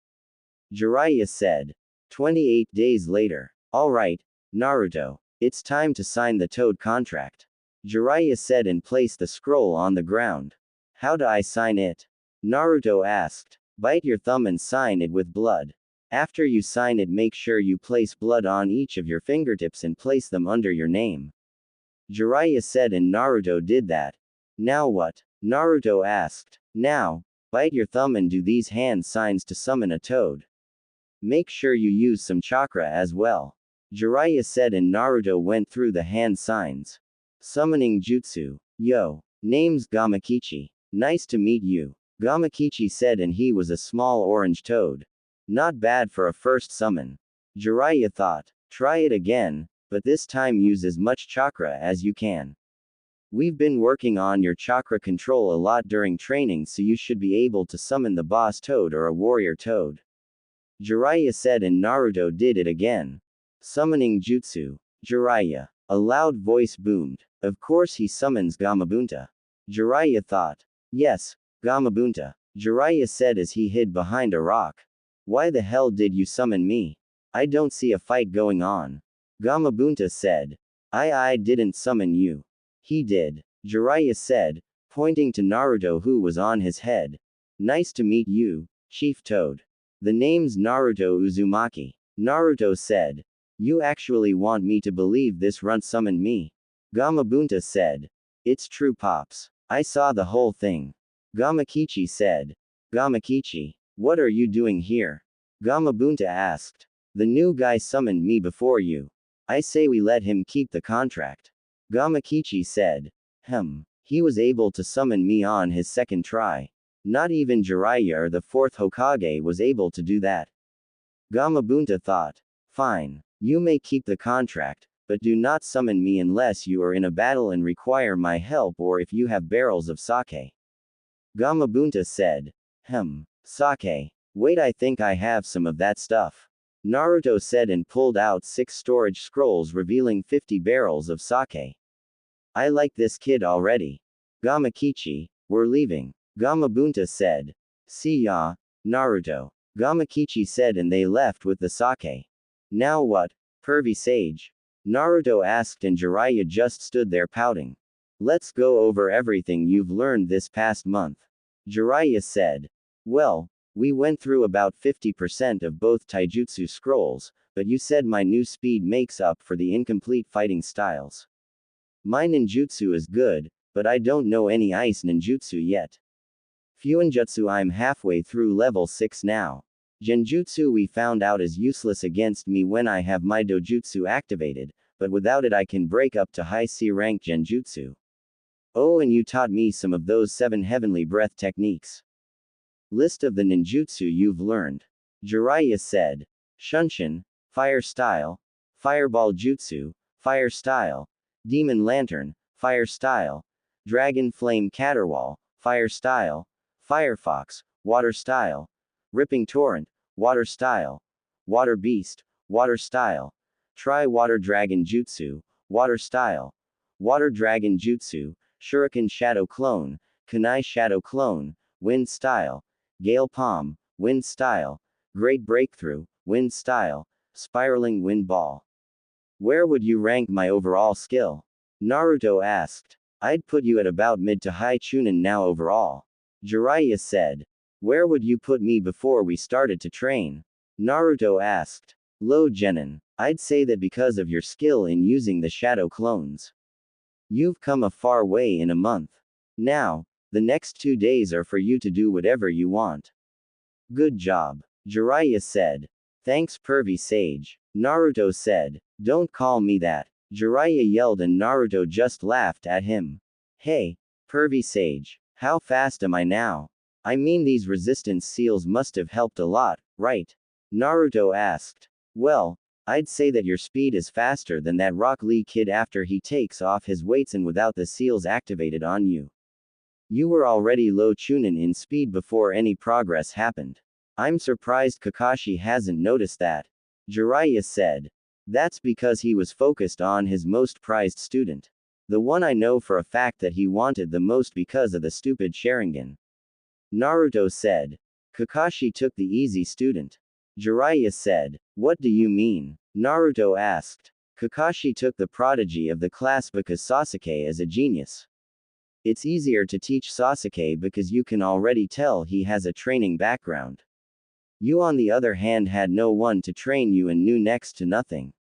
Jiraiya said. 28 days later. Alright, Naruto. It's time to sign the Toad contract. Jiraiya said and placed the scroll on the ground. How do I sign it? Naruto asked. Bite your thumb and sign it with blood. After you sign it, make sure you place blood on each of your fingertips and place them under your name. Jiraiya said and Naruto did that. Now what? Naruto asked. Now, bite your thumb and do these hand signs to summon a toad. Make sure you use some chakra as well. Jiraiya said and Naruto went through the hand signs. Summoning jutsu. Yo. Name's Gamakichi. Nice to meet you. Gamakichi said and he was a small orange toad. Not bad for a first summon. Jiraiya thought. Try it again, but this time use as much chakra as you can. We've been working on your chakra control a lot during training, so you should be able to summon the boss toad or a warrior toad. Jiraiya said and Naruto did it again. Summoning jutsu. Jiraiya. A loud voice boomed. Of course he summons Gamabunta. Jiraiya thought. Yes, Gamabunta. Jiraiya said as he hid behind a rock. Why the hell did you summon me? I don't see a fight going on. Gamabunta said. I didn't summon you. He did. Jiraiya said, pointing to Naruto who was on his head. Nice to meet you, Chief Toad. The name's Naruto Uzumaki. Naruto said. You actually want me to believe this runt summoned me? Gamabunta said. It's true, Pops. I saw the whole thing. Gamakichi said. Gamakichi, what are you doing here? Gamabunta asked. The new guy summoned me before you. I say we let him keep the contract. Gamakichi said. He was able to summon me on his second try. Not even Jiraiya or the fourth Hokage was able to do that. Gamabunta thought. Fine. You may keep the contract, but do not summon me unless you are in a battle and require my help or if you have barrels of sake. Gamabunta said. Sake. Wait, I think I have some of that stuff. Naruto said and pulled out 6 storage scrolls revealing 50 barrels of sake. I like this kid already. Gamakichi, we're leaving. Gamabunta said. See ya, Naruto. Gamakichi said and they left with the sake. Now what, pervy sage? Naruto asked and Jiraiya just stood there pouting. Let's go over everything you've learned this past month. Jiraiya said. Well, we went through about 50% of both taijutsu scrolls, but you said my new speed makes up for the incomplete fighting styles. My ninjutsu is good, but I don't know any ice ninjutsu yet. Fuinjutsu I'm halfway through level 6 now. Genjutsu we found out is useless against me when I have my dojutsu activated, but without it I can break up to high C rank genjutsu. Oh, and you taught me some of those 7 heavenly breath techniques. List of the ninjutsu you've learned. Jiraiya said. Shunshin, Fire Style, Fireball Jutsu, Fire Style, Demon Lantern, Fire Style, Dragon Flame Caterwall, Fire Style, Firefox, Water Style, Ripping Torrent, Water Style, Water Beast, Water Style, Tri-Water Dragon Jutsu, Water Style, Water Dragon Jutsu, Shuriken Shadow Clone, Kunai Shadow Clone, Wind Style, Gale Palm, Wind Style, Great Breakthrough, Wind Style, Spiraling Wind Ball. Where would you rank my overall skill? Naruto asked. I'd put you at about mid to high Chunin now overall. Jiraiya said. Where would you put me before we started to train? Naruto asked. Low Genin. I'd say that because of your skill in using the shadow clones. You've come a far way in a month. Now, the next 2 days are for you to do whatever you want. Good job. Jiraiya said. Thanks, pervy sage. Naruto said. Don't call me that. Jiraiya yelled and Naruto just laughed at him. Hey, pervy sage. How fast am I now? I mean, these resistance seals must have helped a lot, right? Naruto asked. Well, I'd say that your speed is faster than that Rock Lee kid after he takes off his weights and without the seals activated on you. You were already low Chunin in speed before any progress happened. I'm surprised Kakashi hasn't noticed that. Jiraiya said. That's because he was focused on his most prized student. The one I know for a fact that he wanted the most because of the stupid Sharingan. Naruto said. Kakashi took the easy student. Jiraiya said. What do you mean? Naruto asked. Kakashi took the prodigy of the class because Sasuke is a genius. It's easier to teach Sasuke because you can already tell he has a training background. You on the other hand had no one to train you and knew next to nothing.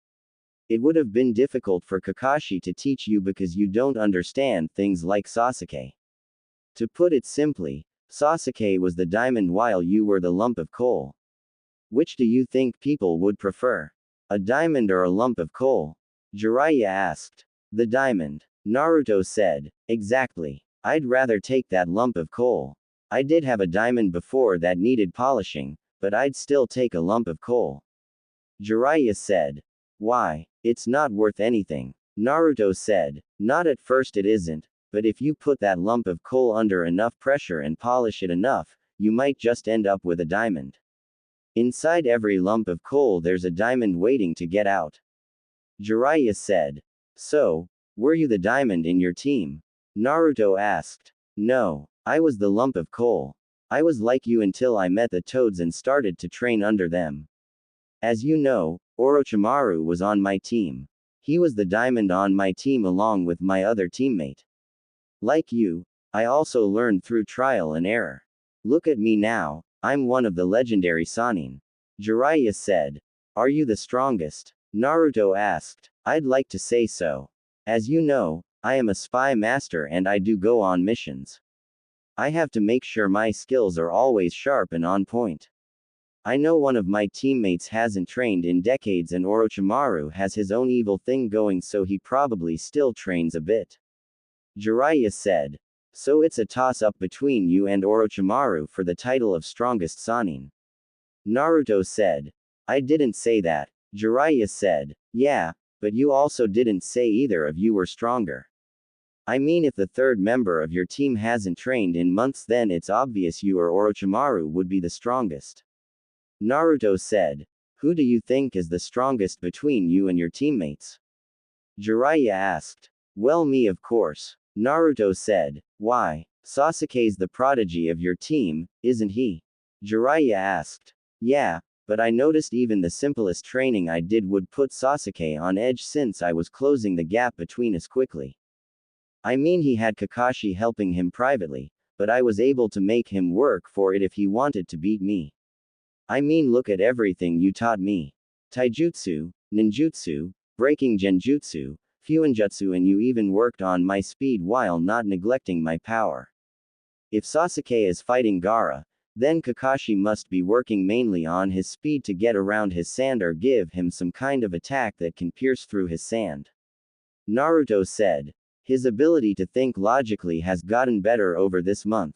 It would have been difficult for Kakashi to teach you because you don't understand things like Sasuke. To put it simply, Sasuke was the diamond while you were the lump of coal. Which do you think people would prefer? A diamond or a lump of coal? Jiraiya asked. The diamond. Naruto said. Exactly. I'd rather take that lump of coal. I did have a diamond before that needed polishing, but I'd still take a lump of coal. Jiraiya said. Why? It's not worth anything. Naruto said. Not at first it isn't, but if you put that lump of coal under enough pressure and polish it enough, you might just end up with a diamond. Inside every lump of coal there's a diamond waiting to get out. Jiraiya said. So, were you the diamond in your team? Naruto asked. No, I was the lump of coal. I was like you until I met the toads and started to train under them. As you know, Orochimaru was on my team. He was the diamond on my team along with my other teammate. Like you, I also learned through trial and error. Look at me now, I'm one of the legendary Sannin. Jiraiya said. Are you the strongest? Naruto asked. I'd like to say so. As you know, I am a spy master and I do go on missions. I have to make sure my skills are always sharp and on point. I know one of my teammates hasn't trained in decades and Orochimaru has his own evil thing going, so he probably still trains a bit. Jiraiya said. So it's a toss-up between you and Orochimaru for the title of strongest Sannin. Naruto said. I didn't say that. Jiraiya said. Yeah, but you also didn't say either of you were stronger. I mean, if the third member of your team hasn't trained in months, then it's obvious you or Orochimaru would be the strongest. Naruto said. Who do you think is the strongest between you and your teammates? Jiraiya asked. Well, me of course. Naruto said. Why? Sasuke's the prodigy of your team, isn't he? Jiraiya asked. Yeah, but I noticed even the simplest training I did would put Sasuke on edge since I was closing the gap between us quickly. I mean, he had Kakashi helping him privately, but I was able to make him work for it if he wanted to beat me. I mean, look at everything you taught me. Taijutsu, ninjutsu, breaking genjutsu, fuinjutsu, and you even worked on my speed while not neglecting my power. If Sasuke is fighting Gaara, then Kakashi must be working mainly on his speed to get around his sand or give him some kind of attack that can pierce through his sand. Naruto said. His ability to think logically has gotten better over this month.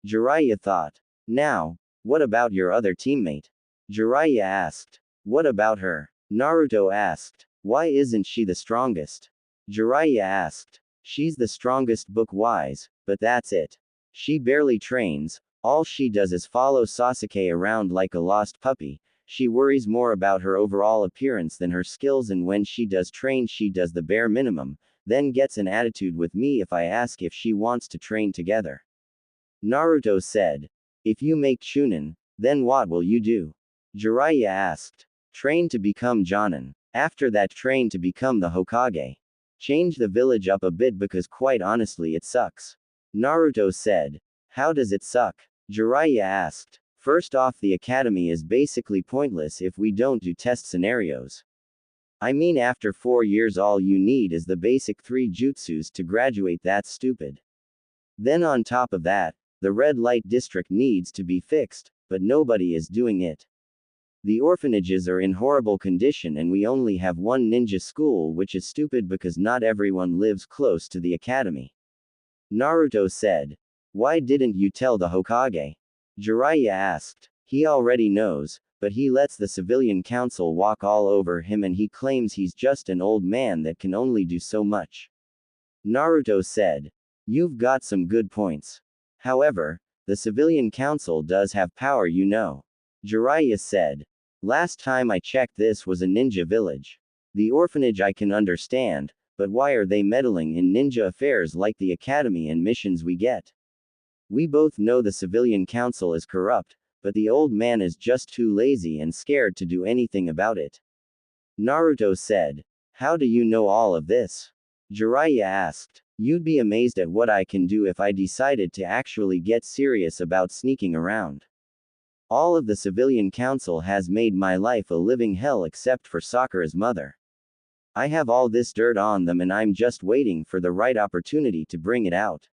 Jiraiya thought. Now, what about your other teammate? Jiraiya asked. What about her? Naruto asked. Why isn't she the strongest? Jiraiya asked. She's the strongest book-wise, but that's it. She barely trains, all she does is follow Sasuke around like a lost puppy. She worries more about her overall appearance than her skills, and when she does train she does the bare minimum, then gets an attitude with me if I ask if she wants to train together. Naruto said. If you make Chunin, then what will you do? Jiraiya asked. Train to become Jonin. After that, train to become the Hokage. Change the village up a bit because quite honestly it sucks. Naruto said. How does it suck? Jiraiya asked. First off, the academy is basically pointless if we don't do test scenarios. I mean, after 4 years all you need is the basic 3 jutsus to graduate. That's stupid. Then on top of that, the red light district needs to be fixed, but nobody is doing it. The orphanages are in horrible condition and we only have one ninja school, which is stupid because not everyone lives close to the academy. Naruto said. Why didn't you tell the Hokage? Jiraiya asked. He already knows, but he lets the civilian council walk all over him and he claims he's just an old man that can only do so much. Naruto said. You've got some good points. However, the civilian council does have power, you know. Jiraiya said. Last time I checked this was a ninja village. The orphanage I can understand, but why are they meddling in ninja affairs like the academy and missions we get? We both know the civilian council is corrupt, but the old man is just too lazy and scared to do anything about it. Naruto said. How do you know all of this? Jiraiya asked. You'd be amazed at what I can do if I decided to actually get serious about sneaking around. All of the civilian council has made my life a living hell except for Sakura's mother. I have all this dirt on them and I'm just waiting for the right opportunity to bring it out.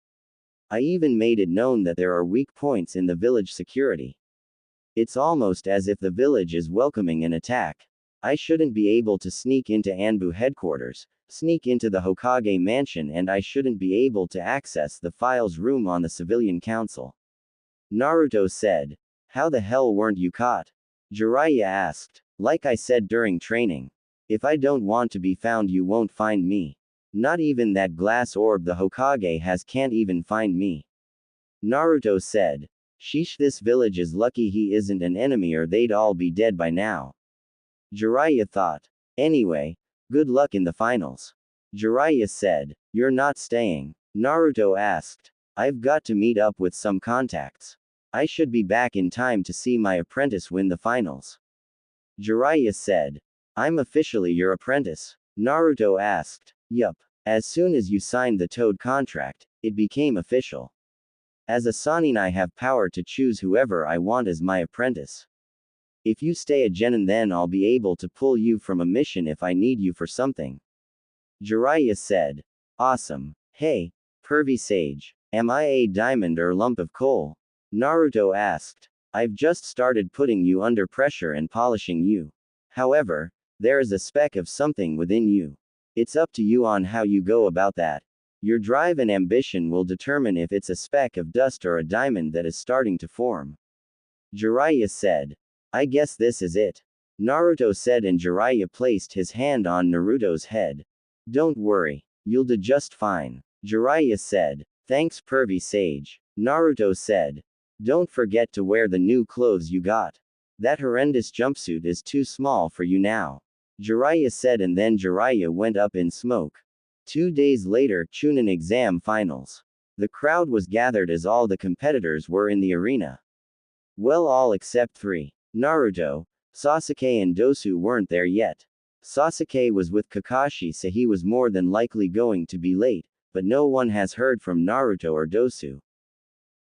I even made it known that there are weak points in the village security. It's almost as if the village is welcoming an attack. I shouldn't be able to sneak into Anbu headquarters, sneak into the Hokage mansion, and I shouldn't be able to access the files room on the civilian council. Naruto said. How the hell weren't you caught? Jiraiya asked. Like I said during training. If I don't want to be found, you won't find me. Not even that glass orb the Hokage has can't even find me. Naruto said. Sheesh, this village is lucky he isn't an enemy or they'd all be dead by now. Jiraiya thought. Anyway, good luck in the finals. Jiraiya said. You're not staying? Naruto asked. I've got to meet up with some contacts. I should be back in time to see my apprentice win the finals. Jiraiya said. I'm officially your apprentice? Naruto asked. Yup. As soon as you signed the Toad contract, it became official. As a Sannin, I have power to choose whoever I want as my apprentice. If you stay a genin, then I'll be able to pull you from a mission if I need you for something. Jiraiya said. Awesome. Hey, pervy sage. Am I a diamond or lump of coal? Naruto asked. I've just started putting you under pressure and polishing you. However, there is a speck of something within you. It's up to you on how you go about that. Your drive and ambition will determine if it's a speck of dust or a diamond that is starting to form. Jiraiya said. I guess this is it. Naruto said, and Jiraiya placed his hand on Naruto's head. Don't worry. You'll do just fine. Jiraiya said. Thanks, pervy sage. Naruto said. Don't forget to wear the new clothes you got. That horrendous jumpsuit is too small for you now. Jiraiya said, and then Jiraiya went up in smoke. 2 days later, Chunin exam finals. The crowd was gathered as all the competitors were in the arena. Well, all except 3. Naruto, Sasuke and Dosu weren't there yet. Sasuke was with Kakashi, so he was more than likely going to be late, but no one has heard from Naruto or Dosu.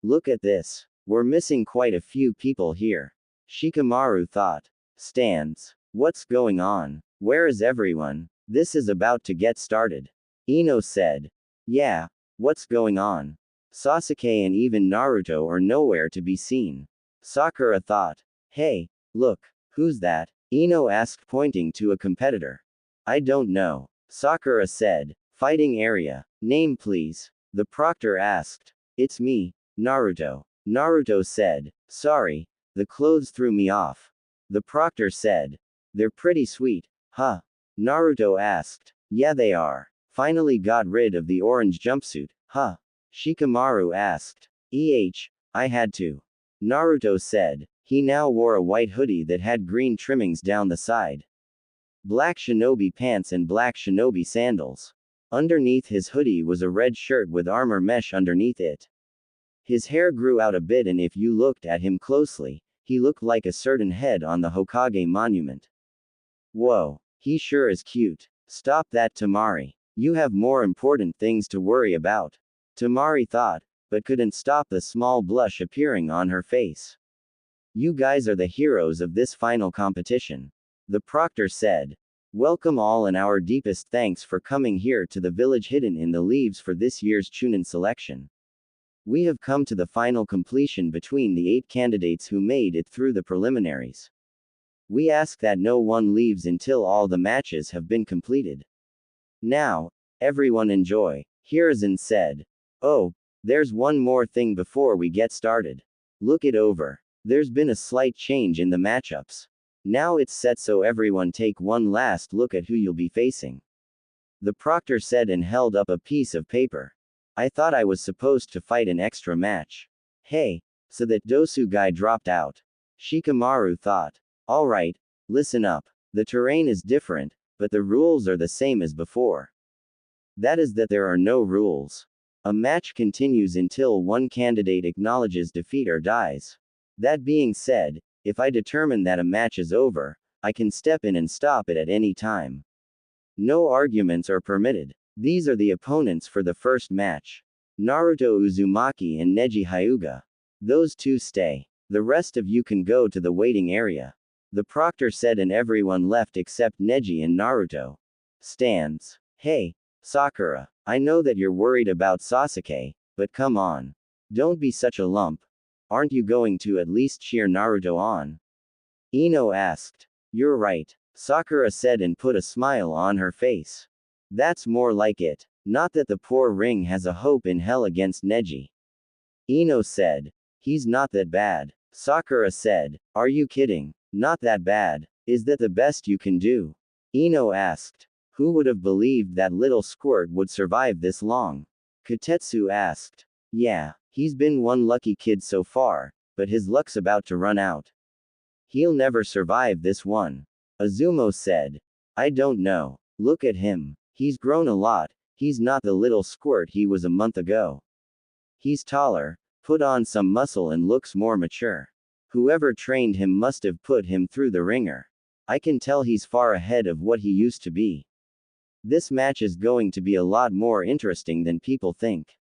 Look at this. We're missing quite a few people here. Shikamaru thought. Stands. What's going on? Where is everyone? This is about to get started. Ino said. Yeah, what's going on? Sasuke and even Naruto are nowhere to be seen. Sakura thought. Hey, look, who's that? Ino asked, pointing to a competitor. I don't know. Sakura said. Fighting area. Name please. The proctor asked. It's me, Naruto. Naruto said. Sorry, the clothes threw me off. The proctor said. They're pretty sweet, huh? Naruto asked. Yeah, they are. Finally got rid of the orange jumpsuit, huh? Shikamaru asked. I had to. Naruto said. He now wore a white hoodie that had green trimmings down the side. Black shinobi pants and black shinobi sandals. Underneath his hoodie was a red shirt with armor mesh underneath it. His hair grew out a bit, and if you looked at him closely, he looked like a certain head on the Hokage monument. Whoa, he sure is cute. Stop that, Temari. You have more important things to worry about. Temari thought, but couldn't stop the small blush appearing on her face. You guys are the heroes of this final competition. The proctor said. Welcome all, and our deepest thanks for coming here to the village hidden in the leaves for this year's Chunin selection. We have come to the final completion between the 8 candidates who made it through the preliminaries. We ask that no one leaves until all the matches have been completed. Now, everyone enjoy, Hiruzen said. Oh, there's one more thing before we get started. Look it over. There's been a slight change in the matchups. Now it's set, so everyone take one last look at who you'll be facing. The proctor said and held up a piece of paper. I thought I was supposed to fight an extra match. Hey, so that Dosu guy dropped out. Shikamaru thought. Alright, listen up. The terrain is different, but the rules are the same as before. That is that there are no rules. A match continues until one candidate acknowledges defeat or dies. That being said, if I determine that a match is over, I can step in and stop it at any time. No arguments are permitted. These are the opponents for the first match. Naruto Uzumaki and Neji Hyuga. Those two stay. The rest of you can go to the waiting area. The proctor said, and everyone left except Neji and Naruto. Stands. Hey, Sakura. I know that you're worried about Sasuke, but come on. Don't be such a lump. Aren't you going to at least cheer Naruto on? Ino asked. You're right, Sakura said and put a smile on her face. That's more like it. Not that the poor ring has a hope in hell against Neji. Ino said. He's not that bad. Sakura said. Are you kidding? Not that bad. Is that the best you can do? Ino asked. Who would have believed that little squirt would survive this long? Kotetsu asked. Yeah, he's been one lucky kid so far, but his luck's about to run out. He'll never survive this one. Azumo said. I don't know. Look at him. He's grown a lot. He's not the little squirt he was a month ago. He's taller, put on some muscle and looks more mature. Whoever trained him must have put him through the ringer. I can tell he's far ahead of what he used to be. This match is going to be a lot more interesting than people think.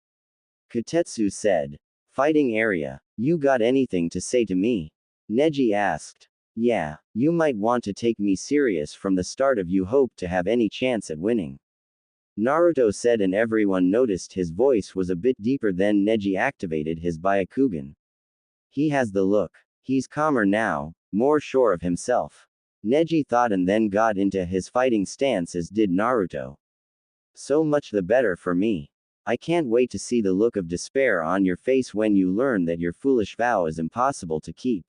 Kotetsu said. Fighting area. You got anything to say to me? Neji asked. Yeah, you might want to take me serious from the start if you hope to have any chance at winning. Naruto said, and everyone noticed his voice was a bit deeper. Then Neji activated his Byakugan. He has the look. He's calmer now, more sure of himself. Neji thought and then got into his fighting stance, as did Naruto. So much the better for me. I can't wait to see the look of despair on your face when you learn that your foolish vow is impossible to keep.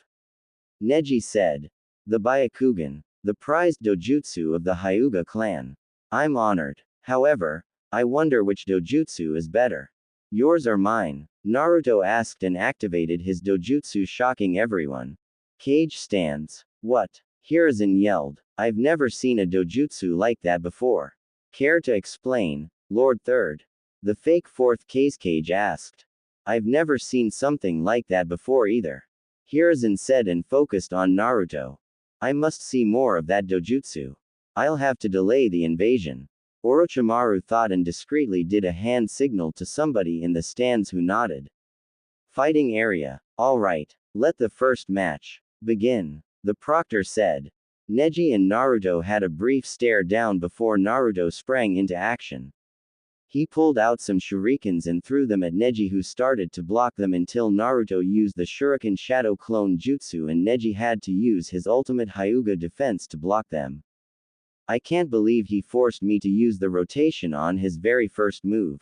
Neji said. The Byakugan, the prized dojutsu of the Hyuga clan. I'm honored. However, I wonder which dojutsu is better. Yours or mine? Naruto asked and activated his dojutsu, shocking everyone. Cage stands. What? Hiruzen yelled. I've never seen a dojutsu like that before. Care to explain, Lord Third? The fake fourth cage asked. I've never seen something like that before either. Hiruzen said and focused on Naruto. I must see more of that dojutsu. I'll have to delay the invasion. Orochimaru thought and discreetly did a hand signal to somebody in the stands who nodded. Fighting area. Alright, let the first match begin, the proctor said. Neji and Naruto had a brief stare down before Naruto sprang into action. He pulled out some shurikens and threw them at Neji, who started to block them until Naruto used the shuriken shadow clone jutsu and Neji had to use his ultimate Hyuga defense to block them. I can't believe he forced me to use the rotation on his very first move.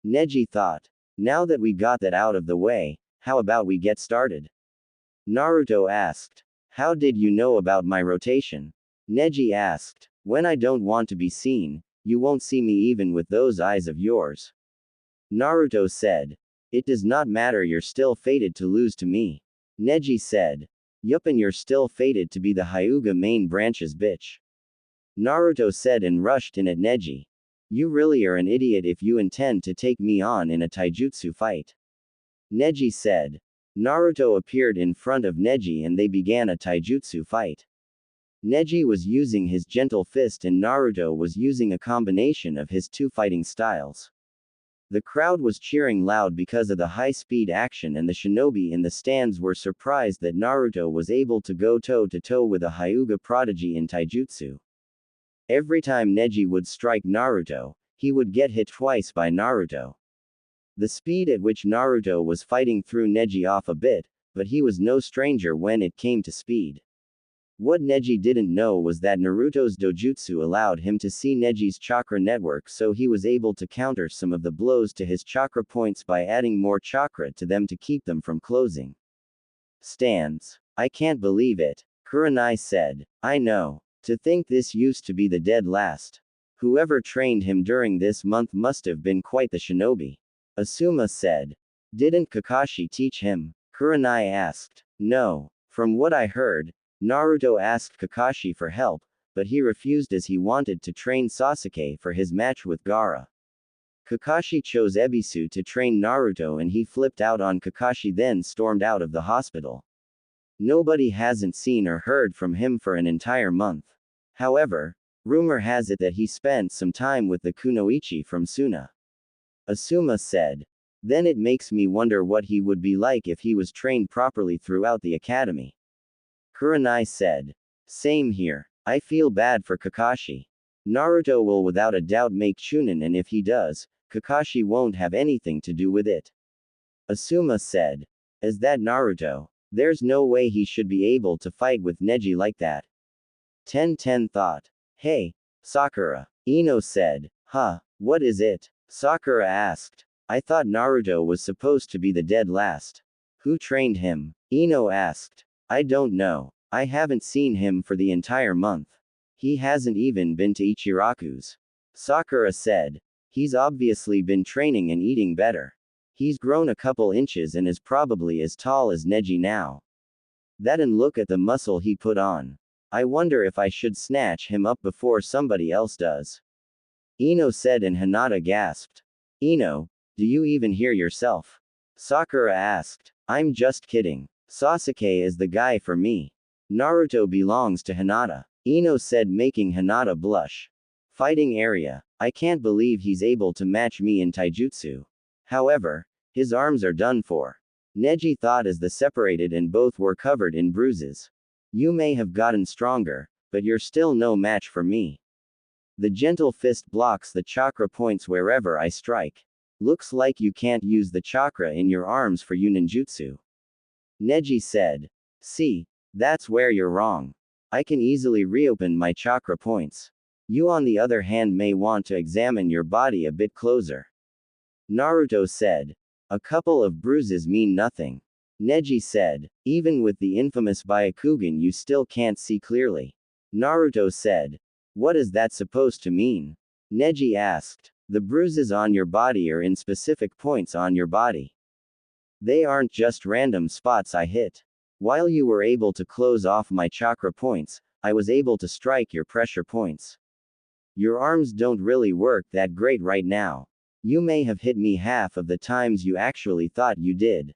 Neji thought. Now that we got that out of the way, how about we get started? Naruto asked. How did you know about my rotation? Neji asked. When I don't want to be seen, you won't see me even with those eyes of yours. Naruto said. It does not matter, you're still fated to lose to me. Neji said. Yup, and you're still fated to be the Hyuga main branch's bitch. Naruto said and rushed in at Neji. You really are an idiot if you intend to take me on in a taijutsu fight. Neji said. Naruto appeared in front of Neji and they began a taijutsu fight. Neji was using his gentle fist and Naruto was using a combination of his two fighting styles. The crowd was cheering loud because of the high-speed action, and the shinobi in the stands were surprised that Naruto was able to go toe-to-toe with a Hyuga prodigy in taijutsu. Every time Neji would strike Naruto, he would get hit twice by Naruto. The speed at which Naruto was fighting threw Neji off a bit, but he was no stranger when it came to speed. What Neji didn't know was that Naruto's dojutsu allowed him to see Neji's chakra network, so he was able to counter some of the blows to his chakra points by adding more chakra to them to keep them from closing. Stands. I can't believe it, Kurenai said. I know. To think this used to be the dead last. Whoever trained him during this month must have been quite the shinobi. Asuma said. Didn't Kakashi teach him? Kurenai asked. No. From what I heard, Naruto asked Kakashi for help, but he refused as he wanted to train Sasuke for his match with Gaara. Kakashi chose Ebisu to train Naruto and he flipped out on Kakashi, then stormed out of the hospital. Nobody hasn't seen or heard from him for an entire month. However, Rumor has it that he spent some time with the Kunoichi from Suna. Asuma said. Then it makes me wonder what he would be like if he was trained properly throughout the academy. Kurenai said. Same here. I feel bad for Kakashi. Naruto will without a doubt make Chunin, and if he does, Kakashi won't have anything to do with it. Asuma said. As that Naruto, there's no way he should be able to fight with Neji like that. 10-10 thought. Hey, Sakura. Ino said. Huh, what is it? Sakura asked. I thought Naruto was supposed to be the dead last. Who trained him? Ino asked. I don't know. I haven't seen him for the entire month. He hasn't even been to Ichiraku's. Sakura said. He's obviously been training and eating better. He's grown a couple inches and is probably as tall as Neji now. That, and look at the muscle he put on. I wonder if I should snatch him up before somebody else does. Ino said, and Hinata gasped. Ino, do you even hear yourself? Sakura asked. I'm just kidding. Sasuke is the guy for me. Naruto belongs to Hinata. Ino said, making Hinata blush. Fighting area. I can't believe he's able to match me in taijutsu. However, his arms are done for. Neji thought as the separated and both were covered in bruises. You may have gotten stronger, but you're still no match for me. The gentle fist blocks the chakra points wherever I strike. Looks like you can't use the chakra in your arms for Yuninjutsu. Neji said. See, that's where you're wrong. I can easily reopen my chakra points. You on the other hand may want to examine your body a bit closer. Naruto said. A couple of bruises mean nothing. Neji said. Even with the infamous Byakugan you still can't see clearly. Naruto said. What is that supposed to mean? Neji asked. The bruises on your body are in specific points on your body. They aren't just random spots I hit. While you were able to close off my chakra points, I was able to strike your pressure points. Your arms don't really work that great right now. You may have hit me half of the times you actually thought you did.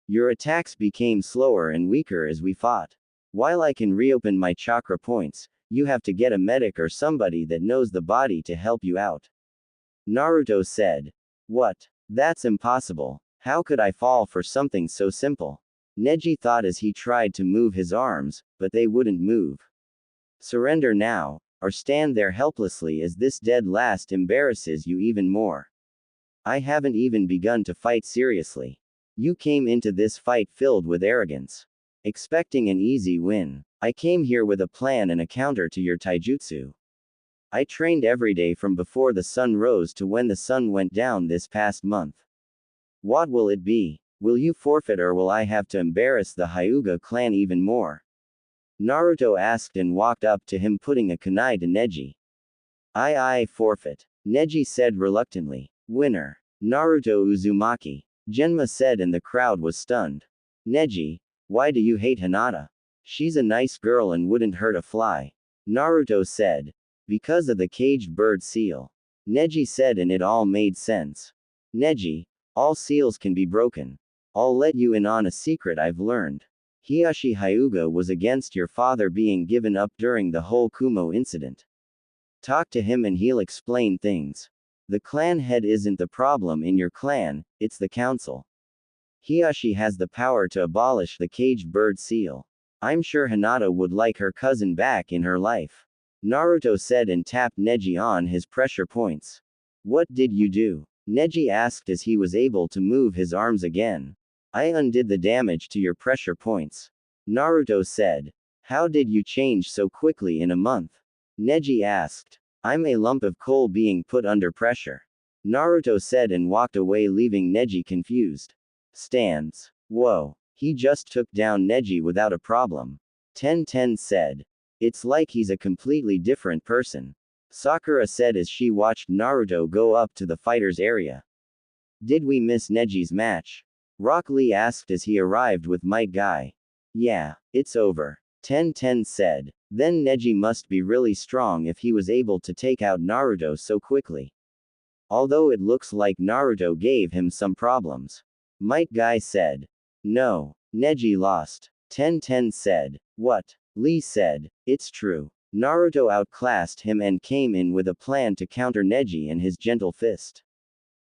Your attacks became slower and weaker as we fought. While I can reopen my chakra points, you have to get a medic or somebody that knows the body to help you out. Naruto said. What? That's impossible. How could I fall for something so simple? Neji thought as he tried to move his arms, but they wouldn't move. Surrender now, or stand there helplessly as this dead last embarrasses you even more. I haven't even begun to fight seriously. You came into this fight filled with arrogance. Expecting an easy win. I came here with a plan and a counter to your taijutsu. I trained every day from before the sun rose to when the sun went down this past month. What will it be? Will you forfeit or will I have to embarrass the Hyuga clan even more? Naruto asked and walked up to him putting a kunai to Neji. I forfeit. Neji said reluctantly. Winner. Naruto Uzumaki. Genma said and the crowd was stunned. Neji, why do you hate Hinata? She's a nice girl and wouldn't hurt a fly. Naruto said. Because of the caged bird seal. Neji said and it all made sense. Neji, all seals can be broken. I'll let you in on a secret I've learned. Hiyashi Hyuga was against your father being given up during the whole Kumo incident. Talk to him and he'll explain things. The clan head isn't the problem in your clan, it's the council. Hiyashi has the power to abolish the caged bird seal. I'm sure Hinata would like her cousin back in her life. Naruto said and tapped Neji on his pressure points. What did you do? Neji asked as he was able to move his arms again. I undid the damage to your pressure points. Naruto said. How did you change so quickly in a month? Neji asked. I'm a lump of coal being put under pressure. Naruto said and walked away leaving Neji confused. Stands. Whoa. He just took down Neji without a problem. 10-10 said. It's like he's a completely different person. Sakura said as she watched Naruto go up to the fighters area. Did we miss Neji's match? Rock Lee asked as he arrived with Might Guy. Yeah, it's over. 10-10 said. Then Neji must be really strong if he was able to take out Naruto so quickly. Although it looks like Naruto gave him some problems. Might Guy said. No, Neji lost. 10-10 said. What? Lee said. It's true. Naruto outclassed him and came in with a plan to counter Neji and his gentle fist.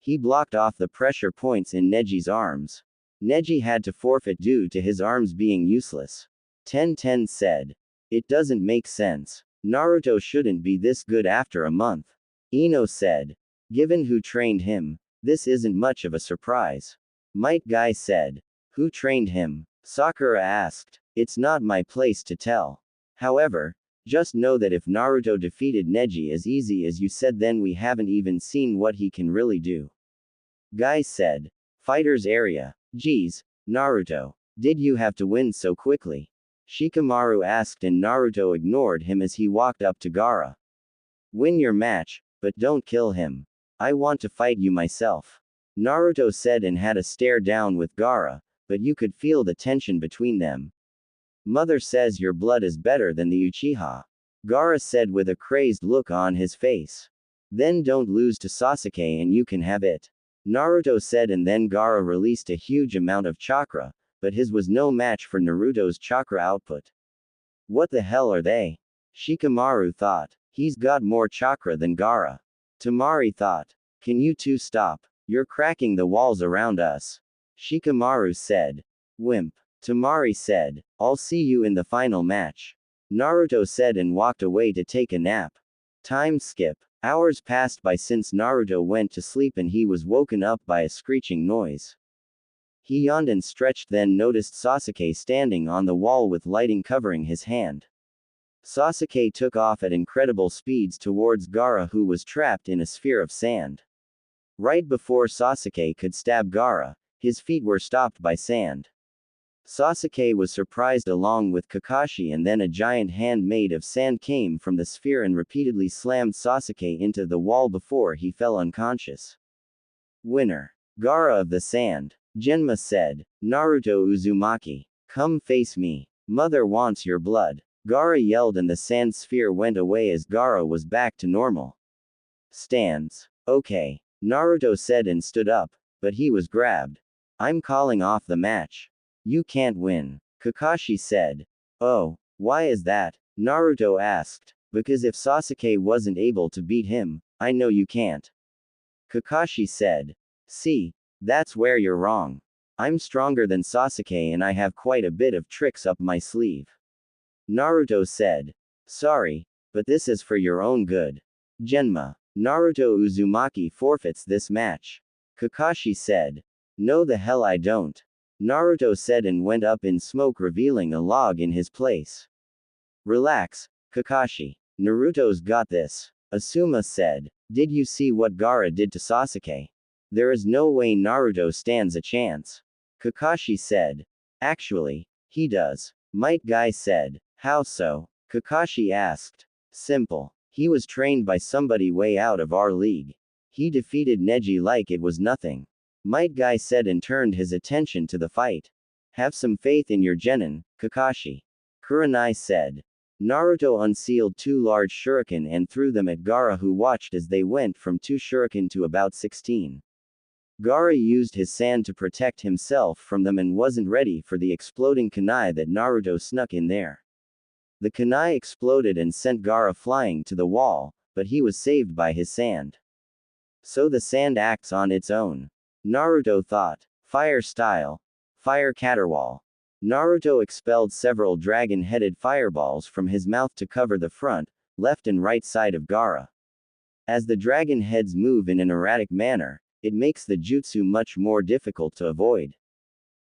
He blocked off the pressure points in Neji's arms. Neji had to forfeit due to his arms being useless. Ten said. It doesn't make sense. Naruto shouldn't be this good after a month. Ino said. Given who trained him, this isn't much of a surprise. Might Guy said. Who trained him? Sakura asked. It's not my place to tell. However, just know that if Naruto defeated Neji as easy as you said, then we haven't even seen what he can really do. Guy said. Fighters area. Geez, Naruto. Did you have to win so quickly? Shikamaru asked, and Naruto ignored him as he walked up to Gaara. Win your match, but don't kill him. I want to fight you myself. Naruto said and had a stare down with Gaara, but you could feel the tension between them. Mother says your blood is better than the Uchiha. Gaara said with a crazed look on his face. Then don't lose to Sasuke and you can have it. Naruto said, and then Gaara released a huge amount of chakra, but his was no match for Naruto's chakra output. What the hell are they? Shikamaru thought. He's got more chakra than Gaara. Temari thought. Can you two stop? You're cracking the walls around us. Shikamaru said. Wimp. Temari said. I'll see you in the final match. Naruto said and walked away to take a nap. Time skip. Hours passed by since Naruto went to sleep and he was woken up by a screeching noise. He yawned and stretched, then noticed Sasuke standing on the wall with lighting covering his hand. Sasuke took off at incredible speeds towards Gaara, who was trapped in a sphere of sand. Right before Sasuke could stab Gaara, his feet were stopped by sand. Sasuke was surprised along with Kakashi, and then a giant hand made of sand came from the sphere and repeatedly slammed Sasuke into the wall before he fell unconscious. Winner. Gaara of the Sand. Genma said. Naruto Uzumaki. Come face me. Mother wants your blood. Gaara yelled and the sand sphere went away as Gaara was back to normal. Stands. Okay. Naruto said and stood up, but he was grabbed. I'm calling off the match. You can't win. Kakashi said. Oh, why is that? Naruto asked. Because if Sasuke wasn't able to beat him, I know you can't. Kakashi said. See, that's where you're wrong. I'm stronger than Sasuke and I have quite a bit of tricks up my sleeve. Naruto said. Sorry, but this is for your own good. Genma. Naruto Uzumaki forfeits this match. Kakashi said. No the hell I don't. Naruto said and went up in smoke, revealing a log in his place. Relax, Kakashi. Naruto's got this. Asuma said. Did you see what Gaara did to Sasuke? There is no way Naruto stands a chance. Kakashi said. Actually, he does. Might Guy said. How so? Kakashi asked. Simple. He was trained by somebody way out of our league. He defeated Neji like it was nothing. Might Guy said and turned his attention to the fight. Have some faith in your genin, Kakashi. Kurenai said. Naruto unsealed 2 large shuriken and threw them at Gaara, who watched as they went from 2 shuriken to about 16. Gaara used his sand to protect himself from them and wasn't ready for the exploding kunai that Naruto snuck in there. The kunai exploded and sent Gaara flying to the wall, but he was saved by his sand. So the sand acts on its own. Naruto thought. Fire style. Fire caterwall. Naruto expelled several dragon-headed fireballs from his mouth to cover the front, left and right side of Gaara. As the dragon heads move in an erratic manner, it makes the jutsu much more difficult to avoid.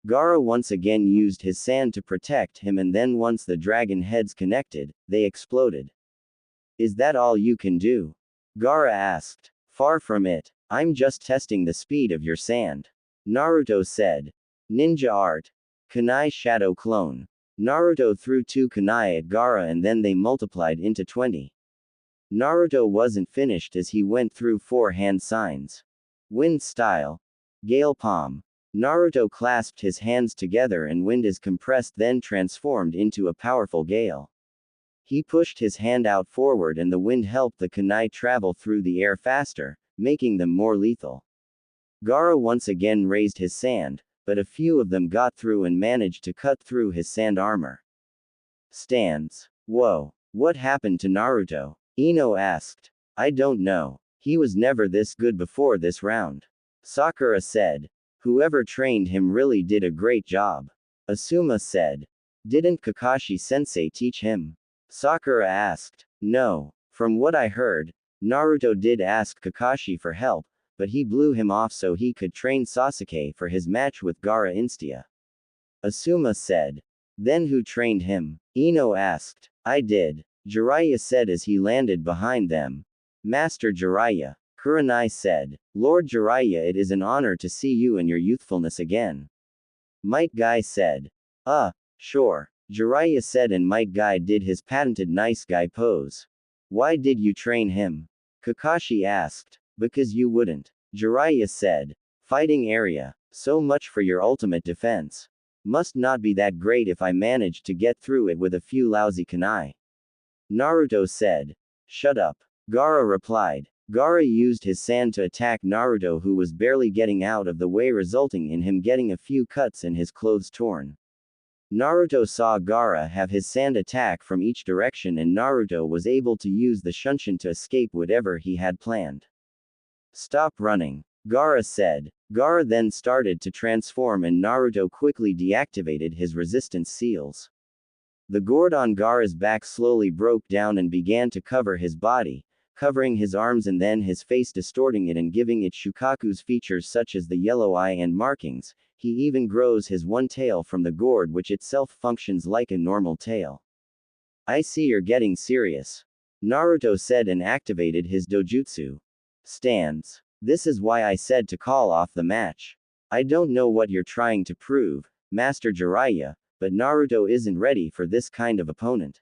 Gaara once again used his sand to protect him, and then once the dragon heads connected, they exploded. Is that all you can do? Gaara asked. Far from it. I'm just testing the speed of your sand. Naruto said. Ninja art. Kunai shadow clone. Naruto threw 2 kunai at Gaara and then they multiplied into 20. Naruto wasn't finished as he went through 4 hand signs. Wind style. Gale palm. Naruto clasped his hands together and wind is compressed, then transformed into a powerful gale. He pushed his hand out forward and the wind helped the kunai travel through the air faster, making them more lethal. Gaara once again raised his sand, but a few of them got through and managed to cut through his sand armor. Stands. Whoa. What happened to Naruto? Ino asked. I don't know. He was never this good before this round. Sakura said. Whoever trained him really did a great job. Asuma said. Didn't Kakashi-sensei teach him? Sakura asked. No. From what I heard, Naruto did ask Kakashi for help, but he blew him off so he could train Sasuke for his match with Gaara Instia. Asuma said. Then who trained him? Ino asked. I did. Jiraiya said as he landed behind them. Master Jiraiya. Kurenai said. Lord Jiraiya, it is an honor to see you in your youthfulness again. Might Guy said. Sure. Jiraiya said, and Might Guy did his patented nice guy pose. Why did you train him? Kakashi asked. Because you wouldn't. Jiraiya said. Fighting area. So much for your ultimate defense. Must not be that great if I managed to get through it with a few lousy kunai. Naruto said. Shut up. Gaara replied. Gaara used his sand to attack Naruto, who was barely getting out of the way, resulting in him getting a few cuts and his clothes torn. Naruto saw Gaara have his sand attack from each direction, and Naruto was able to use the Shunshin to escape whatever he had planned. Stop running. Gaara said. Gaara then started to transform, and Naruto quickly deactivated his resistance seals. The gourd on Gaara's back slowly broke down and began to cover his body, covering his arms and then his face, distorting it and giving it Shukaku's features such as the yellow eye and markings. He even grows his one tail from the gourd, which itself functions like a normal tail. I see you're getting serious. Naruto said and activated his dojutsu. Stands. This is why I said to call off the match. I don't know what you're trying to prove, Master Jiraiya, but Naruto isn't ready for this kind of opponent.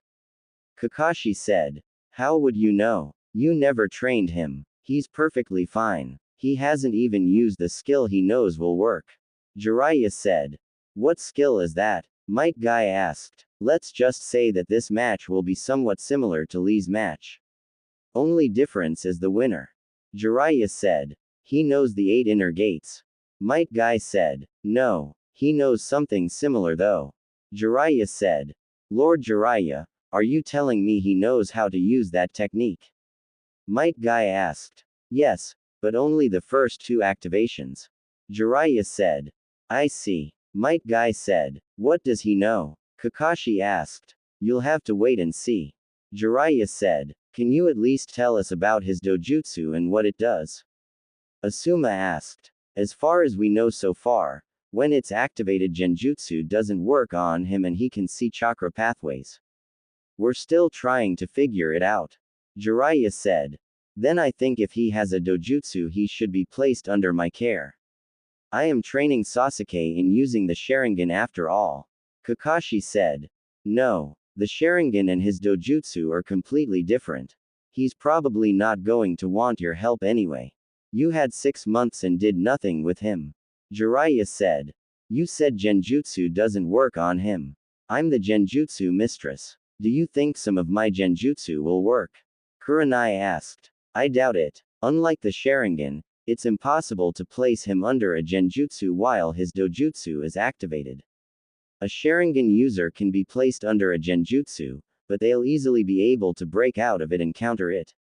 Kakashi said. How would you know? You never trained him. He's perfectly fine. He hasn't even used the skill he knows will work. Jiraiya said. What skill is that? Might Guy asked. Let's just say that this match will be somewhat similar to Lee's match. Only difference is the winner. Jiraiya said. He knows the 8 inner gates. Might Guy said. No. He knows something similar though. Jiraiya said. Lord Jiraiya, are you telling me he knows how to use that technique? Might Guy asked. Yes, but only the first 2 activations. Jiraiya said. I see. Might Guy said. What does he know? Kakashi asked. You'll have to wait and see. Jiraiya said. Can you at least tell us about his dojutsu and what it does? Asuma asked. As far as we know so far, when it's activated, genjutsu doesn't work on him and he can see chakra pathways. We're still trying to figure it out. Jiraiya said. Then I think if he has a dojutsu, he should be placed under my care. I am training Sasuke in using the Sharingan after all. Kakashi said. No, the Sharingan and his dojutsu are completely different. He's probably not going to want your help anyway. You had 6 months and did nothing with him. Jiraiya said. You said genjutsu doesn't work on him. I'm the genjutsu mistress. Do you think some of my genjutsu will work? Kurenai asked. I doubt it. Unlike the Sharingan, it's impossible to place him under a genjutsu while his dojutsu is activated. A Sharingan user can be placed under a genjutsu, but they'll easily be able to break out of it and counter it.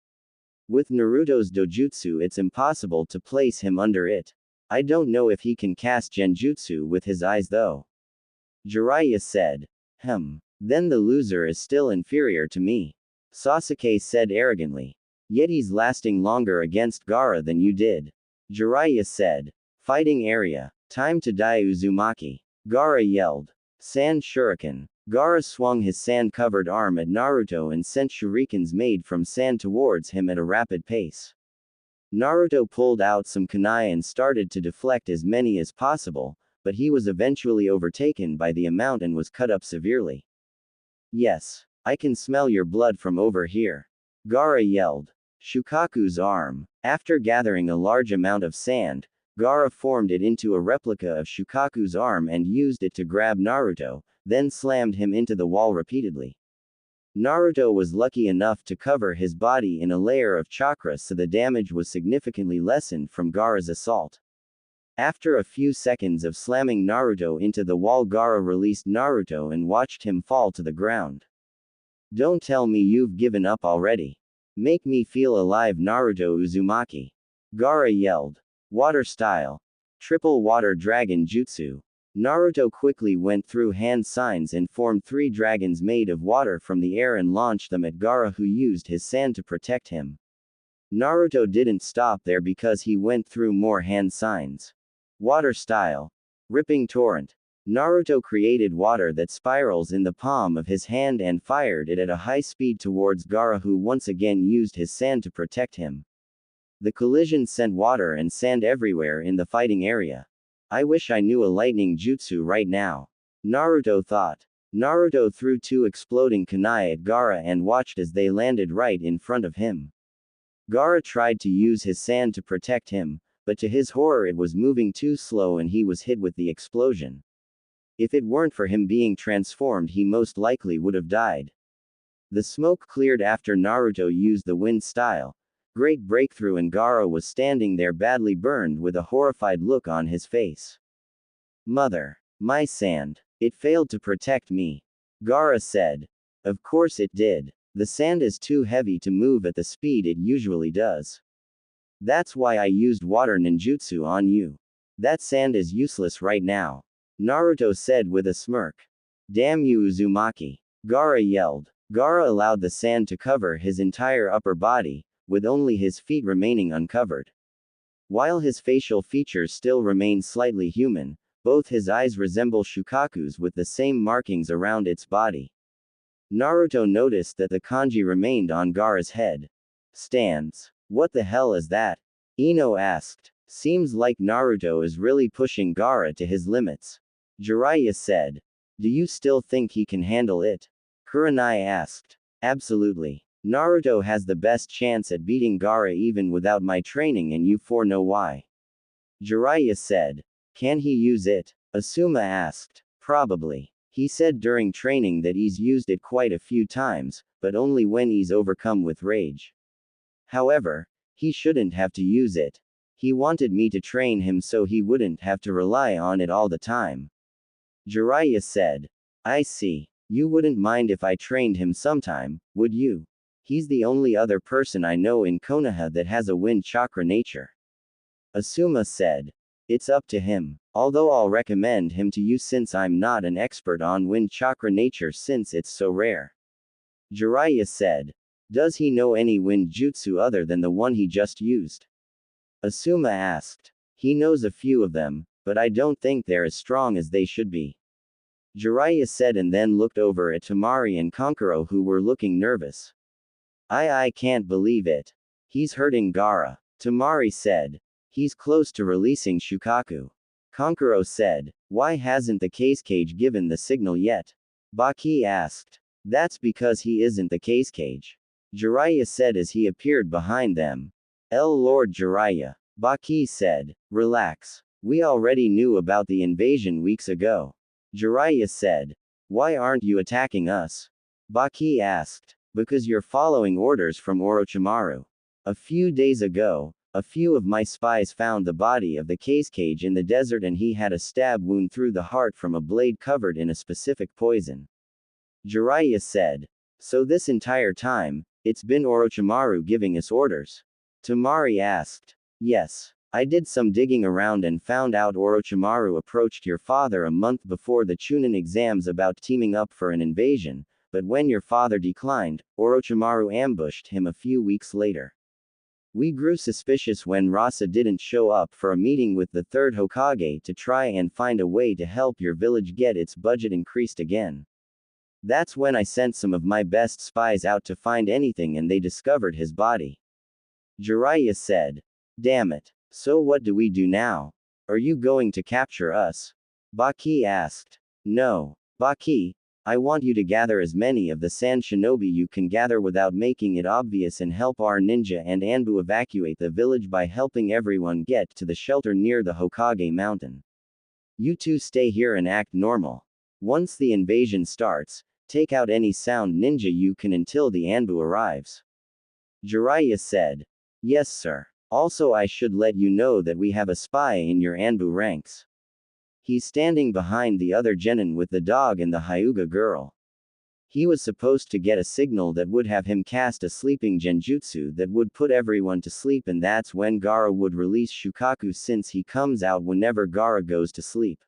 With Naruto's dojutsu, it's impossible to place him under it. I don't know if he can cast genjutsu with his eyes though. Jiraiya said. Then the loser is still inferior to me. Sasuke said arrogantly. Yet he's lasting longer against Gaara than you did. Jiraiya said. Fighting area. Time to die Uzumaki. Gaara yelled. Sand shuriken. Gaara swung his sand-covered arm at Naruto and sent shurikens made from sand towards him at a rapid pace. Naruto pulled out some kunai and started to deflect as many as possible, but he was eventually overtaken by the amount and was cut up severely. Yes, I can smell your blood from over here. Gaara yelled. Shukaku's arm. After gathering a large amount of sand, Gaara formed it into a replica of Shukaku's arm and used it to grab Naruto, then slammed him into the wall repeatedly. Naruto was lucky enough to cover his body in a layer of chakra, so the damage was significantly lessened from Gaara's assault. After a few seconds of slamming Naruto into the wall, Gaara released Naruto and watched him fall to the ground. Don't tell me you've given up already. Make me feel alive, Naruto Uzumaki. Gaara yelled. Water style. Triple water dragon jutsu. Naruto quickly went through hand signs and formed 3 dragons made of water from the air and launched them at Gaara, who used his sand to protect him. Naruto didn't stop there because he went through more hand signs. Water style. Ripping torrent. Naruto created water that spirals in the palm of his hand and fired it at a high speed towards Gaara, who once again used his sand to protect him. The collision sent water and sand everywhere in the fighting area. I wish I knew a lightning jutsu right now. Naruto thought. Naruto threw 2 exploding kunai at Gaara and watched as they landed right in front of him. Gaara tried to use his sand to protect him, but to his horror it was moving too slow and he was hit with the explosion. If it weren't for him being transformed, he most likely would have died. The smoke cleared after Naruto used the wind style. Great breakthrough, and Gaara was standing there badly burned with a horrified look on his face. Mother. My sand. It failed to protect me. Gaara said. Of course it did. The sand is too heavy to move at the speed it usually does. That's why I used water ninjutsu on you. That sand is useless right now. Naruto said with a smirk. Damn you, Uzumaki. Gaara yelled. Gaara allowed the sand to cover his entire upper body, with only his feet remaining uncovered. While his facial features still remain slightly human, both his eyes resemble Shukaku's with the same markings around its body. Naruto noticed that the kanji remained on Gaara's head. Stands. What the hell is that? Ino asked. Seems like Naruto is really pushing Gaara to his limits. Jiraiya said. Do you still think he can handle it? Kurenai asked. Absolutely. Naruto has the best chance at beating Gaara even without my training, and you 4 know why. Jiraiya said. Can he use it? Asuma asked. Probably. He said during training that he's used it quite a few times, but only when he's overcome with rage. However, he shouldn't have to use it. He wanted me to train him so he wouldn't have to rely on it all the time. Jiraiya said. I see. You wouldn't mind if I trained him sometime, would you? He's the only other person I know in Konoha that has a wind chakra nature. Asuma said. It's up to him. Although I'll recommend him to you since I'm not an expert on wind chakra nature since it's so rare. Jiraiya said. Does he know any wind jutsu other than the one he just used? Asuma asked. He knows a few of them, but I don't think they're as strong as they should be. Jiraiya said and then looked over at Temari and Kankuro, who were looking nervous. I can't believe it. He's hurting Gaara. Temari said. He's close to releasing Shukaku. Kankuro said. Why hasn't the case cage given the signal yet? Baki asked. That's because he isn't the case cage. Jiraiya said as he appeared behind them. Lord Jiraiya. Baki said. Relax. We already knew about the invasion weeks ago. Jiraiya said. Why aren't you attacking us? Baki asked. Because you're following orders from Orochimaru. A few days ago, a few of my spies found the body of the case cage in the desert and he had a stab wound through the heart from a blade covered in a specific poison. Jiraiya said. So this entire time, it's been Orochimaru giving us orders? Temari asked. Yes. I did some digging around and found out Orochimaru approached your father a month before the Chunin exams about teaming up for an invasion, but when your father declined, Orochimaru ambushed him a few weeks later. We grew suspicious when Rasa didn't show up for a meeting with the third Hokage to try and find a way to help your village get its budget increased again. That's when I sent some of my best spies out to find anything and they discovered his body. Jiraiya said. Damn it. So what do we do now? Are you going to capture us? Baki asked. No. Baki, I want you to gather as many of the sand shinobi you can gather without making it obvious and help our ninja and Anbu evacuate the village by helping everyone get to the shelter near the Hokage mountain. You two stay here and act normal. Once the invasion starts, take out any sound ninja you can until the Anbu arrives. Jiraiya said. Yes sir. Also I should let you know that we have a spy in your Anbu ranks. He's standing behind the other genin with the dog and the Hyuga girl. He was supposed to get a signal that would have him cast a sleeping genjutsu that would put everyone to sleep, and that's when Gaara would release Shukaku, since he comes out whenever Gaara goes to sleep.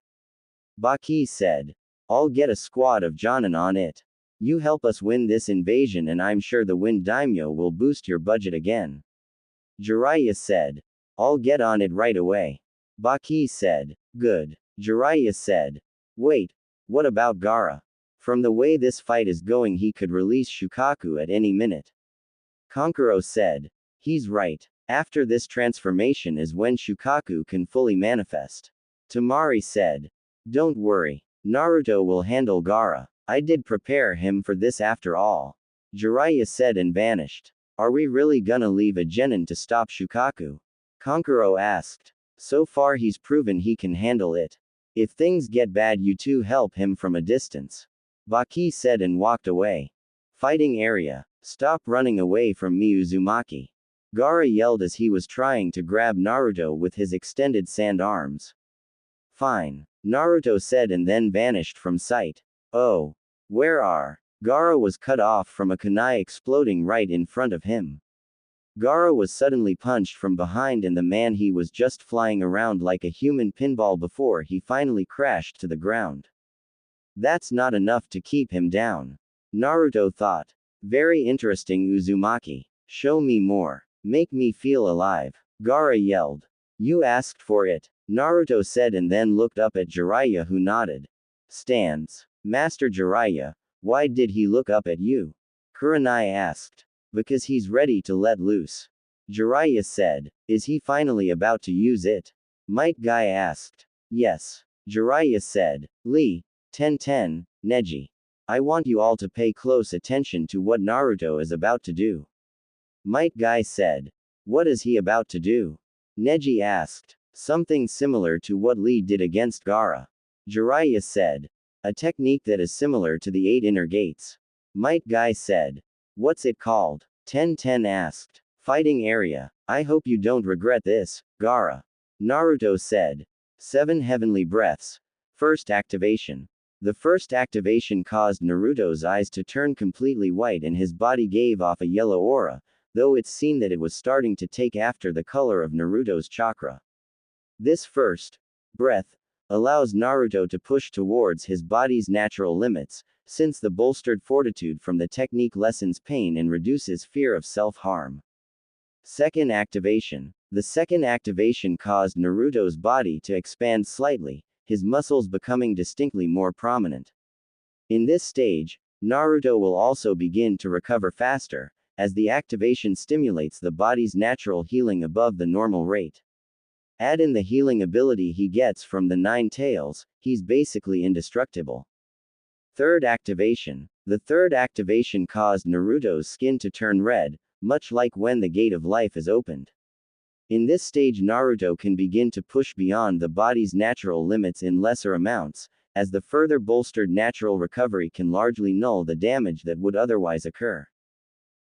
Baki said. I'll get a squad of Jonin on it. You help us win this invasion and I'm sure the Wind Daimyo will boost your budget again. Jiraiya said. I'll get on it right away. Baki said. Good. Jiraiya said. Wait, what about Gaara? From the way this fight is going, he could release Shukaku at any minute. Kankuro said. He's right. After this transformation is when Shukaku can fully manifest. Temari said. Don't worry. Naruto will handle Gaara. I did prepare him for this after all. Jiraiya said and vanished. Are we really gonna leave a genin to stop Shukaku? Kankuro asked. So far he's proven he can handle it. If things get bad, you two help him from a distance. Baki said and walked away. Fighting area. Stop running away from me, Uzumaki. Gaara yelled as he was trying to grab Naruto with his extended sand arms. Fine. Naruto said and then vanished from sight. Oh. Where are? Gaara was cut off from a kunai exploding right in front of him. Gaara was suddenly punched from behind and the man he was just flying around like a human pinball before he finally crashed to the ground. That's not enough to keep him down. Naruto thought. Very interesting, Uzumaki. Show me more. Make me feel alive. Gaara yelled. You asked for it. Naruto said and then looked up at Jiraiya, who nodded. Stands. Master Jiraiya, why did he look up at you? Kurenai asked. Because he's ready to let loose. Jiraiya said. Is he finally about to use it? Might Guy asked. Yes. Jiraiya said. Lee, 1010, Neji. I want you all to pay close attention to what Naruto is about to do. Might Guy said. What is he about to do? Neji asked. Something similar to what Lee did against Gaara. Jiraiya said. A technique that is similar to the 8 inner gates. Might Guy said. What's it called? 1010 asked. Fighting area. I hope you don't regret this, Gaara. Naruto said. 7 heavenly breaths. First activation. The first activation caused Naruto's eyes to turn completely white and his body gave off a yellow aura, though it's seen that it was starting to take after the color of Naruto's chakra. This first breath allows Naruto to push towards his body's natural limits, since the bolstered fortitude from the technique lessens pain and reduces fear of self-harm. Second activation. The second activation caused Naruto's body to expand slightly, his muscles becoming distinctly more prominent. In this stage, Naruto will also begin to recover faster, as the activation stimulates the body's natural healing above the normal rate. Add in the healing ability he gets from the 9 tails, he's basically indestructible. Third activation. The third activation caused Naruto's skin to turn red, much like when the Gate of Life is opened. In this stage, Naruto can begin to push beyond the body's natural limits in lesser amounts, as the further bolstered natural recovery can largely null the damage that would otherwise occur.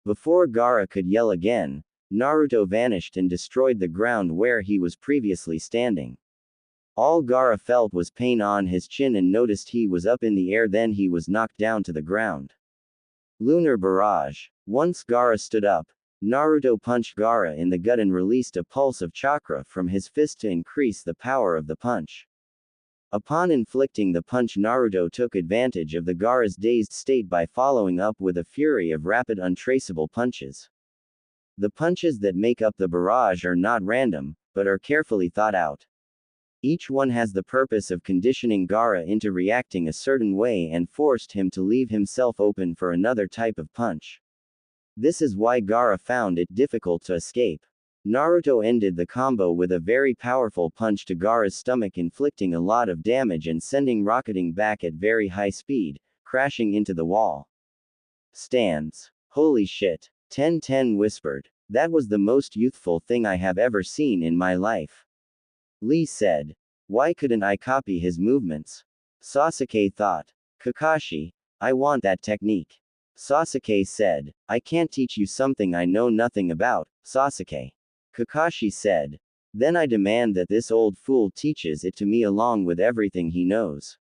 Before Gaara could yell again, Naruto vanished and destroyed the ground where he was previously standing. All Gaara felt was pain on his chin and noticed he was up in the air, then he was knocked down to the ground. Lunar Barrage. Once Gaara stood up, Naruto punched Gaara in the gut and released a pulse of chakra from his fist to increase the power of the punch. Upon inflicting the punch, Naruto took advantage of the Gaara's dazed state by following up with a fury of rapid untraceable punches. The punches that make up the barrage are not random, but are carefully thought out. Each one has the purpose of conditioning Gaara into reacting a certain way and forced him to leave himself open for another type of punch. This is why Gaara found it difficult to escape. Naruto ended the combo with a very powerful punch to Gaara's stomach, inflicting a lot of damage and sending rocketing back at very high speed, crashing into the wall. Stands. Holy shit. 1010 whispered. That was the most youthful thing I have ever seen in my life. Lee said. Why couldn't I copy his movements? Sasuke thought. Kakashi, I want that technique. Sasuke said. I can't teach you something I know nothing about, Sasuke. Kakashi said. Then I demand that this old fool teaches it to me along with everything he knows.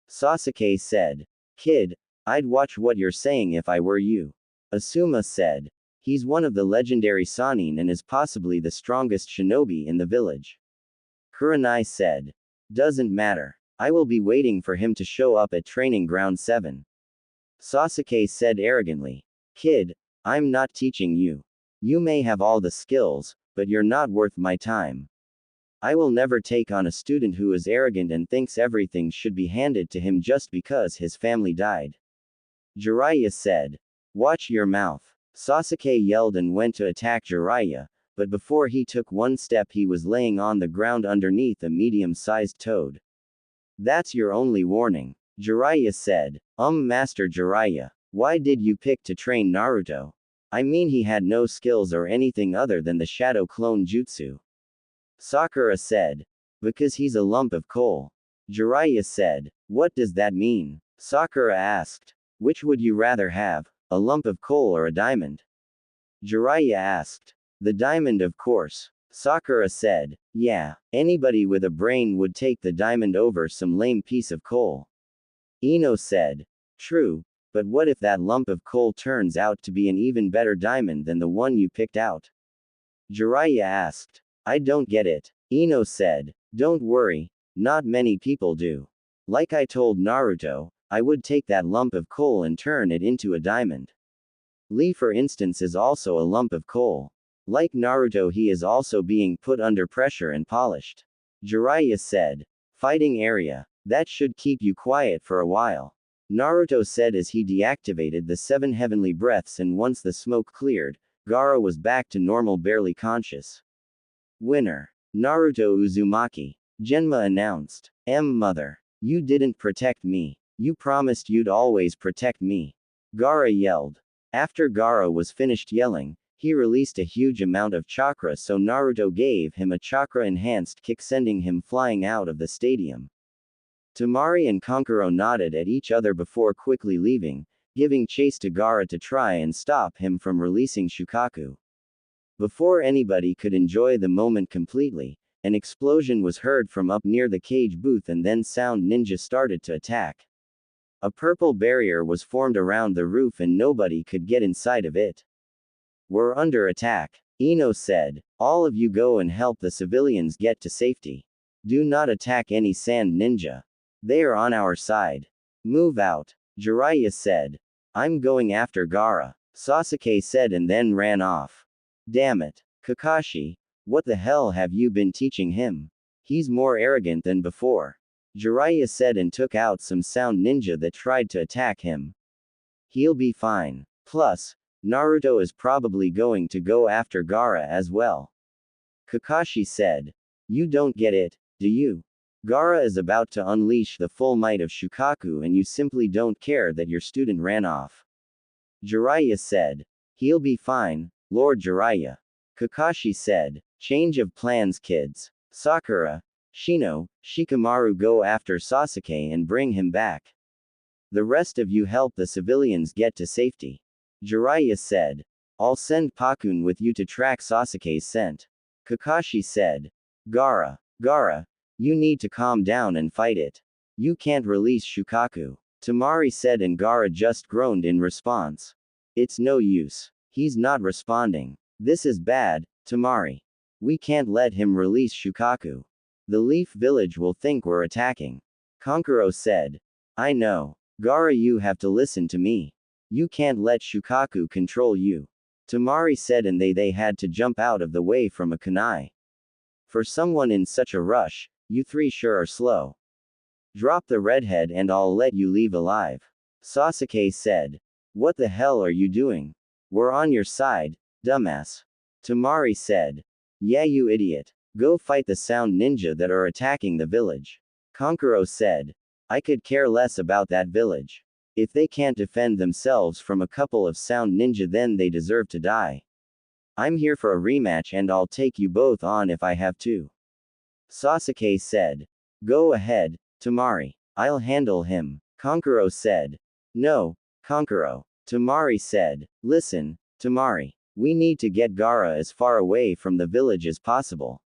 Sasuke said. Kid, I'd watch what you're saying if I were you. Asuma said. He's one of the legendary Sannin and is possibly the strongest shinobi in the village. Kurenai said. Doesn't matter. I will be waiting for him to show up at training ground 7. Sasuke said arrogantly. Kid, I'm not teaching you. You may have all the skills, but you're not worth my time. I will never take on a student who is arrogant and thinks everything should be handed to him just because his family died. Jiraiya said. Watch your mouth. Sasuke yelled and went to attack Jiraiya, but before he took one step he was laying on the ground underneath a medium-sized toad. That's your only warning. Jiraiya said. Master Jiraiya, why did you pick to train Naruto? I mean he had no skills or anything other than the shadow clone jutsu. Sakura said. Because he's a lump of coal. Jiraiya said. What does that mean? Sakura asked. Which would you rather have, a lump of coal or a diamond? Jiraiya asked. The diamond, of course. Sakura said. Yeah, anybody with a brain would take the diamond over some lame piece of coal. Ino said. True, but what if that lump of coal turns out to be an even better diamond than the one you picked out? Jiraiya asked. I don't get it. Ino said. Don't worry, not many people do. Like I told Naruto, I would take that lump of coal and turn it into a diamond. Lee, for instance, is also a lump of coal. Like Naruto, he is also being put under pressure and polished. Jiraiya said. Fighting area. That should keep you quiet for a while. Naruto said as he deactivated the 7 heavenly breaths, and once the smoke cleared, Gaara was back to normal, barely conscious. Winner. Naruto Uzumaki. Genma announced. Mother. You didn't protect me. You promised you'd always protect me. Gaara yelled. After Gaara was finished yelling, he released a huge amount of chakra, so Naruto gave him a chakra-enhanced kick, sending him flying out of the stadium. Temari and Kankuro nodded at each other before quickly leaving, giving chase to Gaara to try and stop him from releasing Shukaku. Before anybody could enjoy the moment completely, an explosion was heard from up near the cage booth, and then Sound Ninja started to attack. A purple barrier was formed around the roof and nobody could get inside of it. We're under attack. Ino said. All of you go and help the civilians get to safety. Do not attack any Sand Ninja. They are on our side. Move out. Jiraiya said. I'm going after Gaara, Sasuke said, and then ran off. Damn it. Kakashi, what the hell have you been teaching him? He's more arrogant than before. Jiraiya said and took out some Sound Ninja that tried to attack him. He'll be fine. Plus, Naruto is probably going to go after Gaara as well. Kakashi said. You don't get it, do you? Gaara is about to unleash the full might of Shukaku and you simply don't care that your student ran off. Jiraiya said. He'll be fine, Lord Jiraiya. Kakashi said. Change of plans, kids. Sakura, Shino, Shikamaru go after Sasuke and bring him back. The rest of you help the civilians get to safety. Jiraiya said. I'll send Pakun with you to track Sasuke's scent. Kakashi said. Gaara, you need to calm down and fight it. You can't release Shukaku. Temari said, and Gaara just groaned in response. It's no use. He's not responding. This is bad, Temari. We can't let him release Shukaku. The Leaf Village will think we're attacking. Kankuro said. I know. Gaara, you have to listen to me. You can't let Shukaku control you. Temari said, and they had to jump out of the way from a kunai. For someone in such a rush, you three sure are slow. Drop the redhead and I'll let you leave alive. Sasuke said. What the hell are you doing? We're on your side, dumbass. Temari said. Yeah, you idiot. Go fight the Sound Ninja that are attacking the village. Kankuro said. I could care less about that village. If they can't defend themselves from a couple of Sound Ninja, then they deserve to die. I'm here for a rematch and I'll take you both on if I have to. Sasuke said. Go ahead, Temari. I'll handle him. Kankuro said. No, Kankuro. Temari said. Listen, Temari. We need to get Gaara as far away from the village as possible.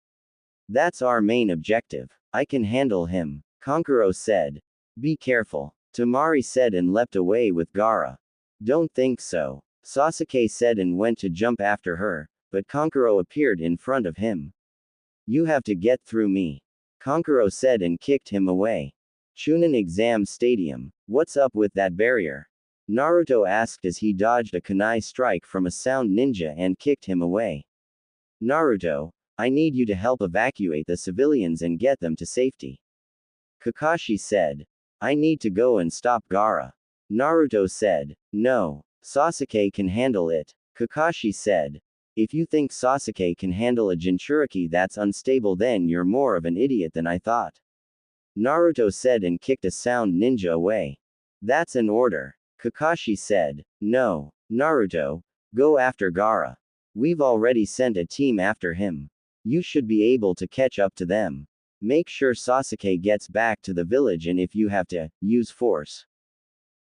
That's our main objective. I can handle him. Kankuro said. Be careful. Temari said and leapt away with Gaara. Don't think so, Sasuke said and went to jump after her, but Kankuro appeared in front of him. You have to get through me, Kankuro said and kicked him away. Chunin Exam Stadium. What's up with that barrier? Naruto asked as he dodged a kunai strike from a sound ninja and kicked him away. Naruto, I need you to help evacuate the civilians and get them to safety, Kakashi said. I need to go and stop Gaara, Naruto said. No, Sasuke can handle it, Kakashi said. If you think Sasuke can handle a Jinchuriki that's unstable, then you're more of an idiot than I thought, Naruto said and kicked a sound ninja away. That's an order, Kakashi said. No, Naruto, go after Gaara. We've already sent a team after him. You should be able to catch up to them. Make sure Sasuke gets back to the village, and if you have to, use force,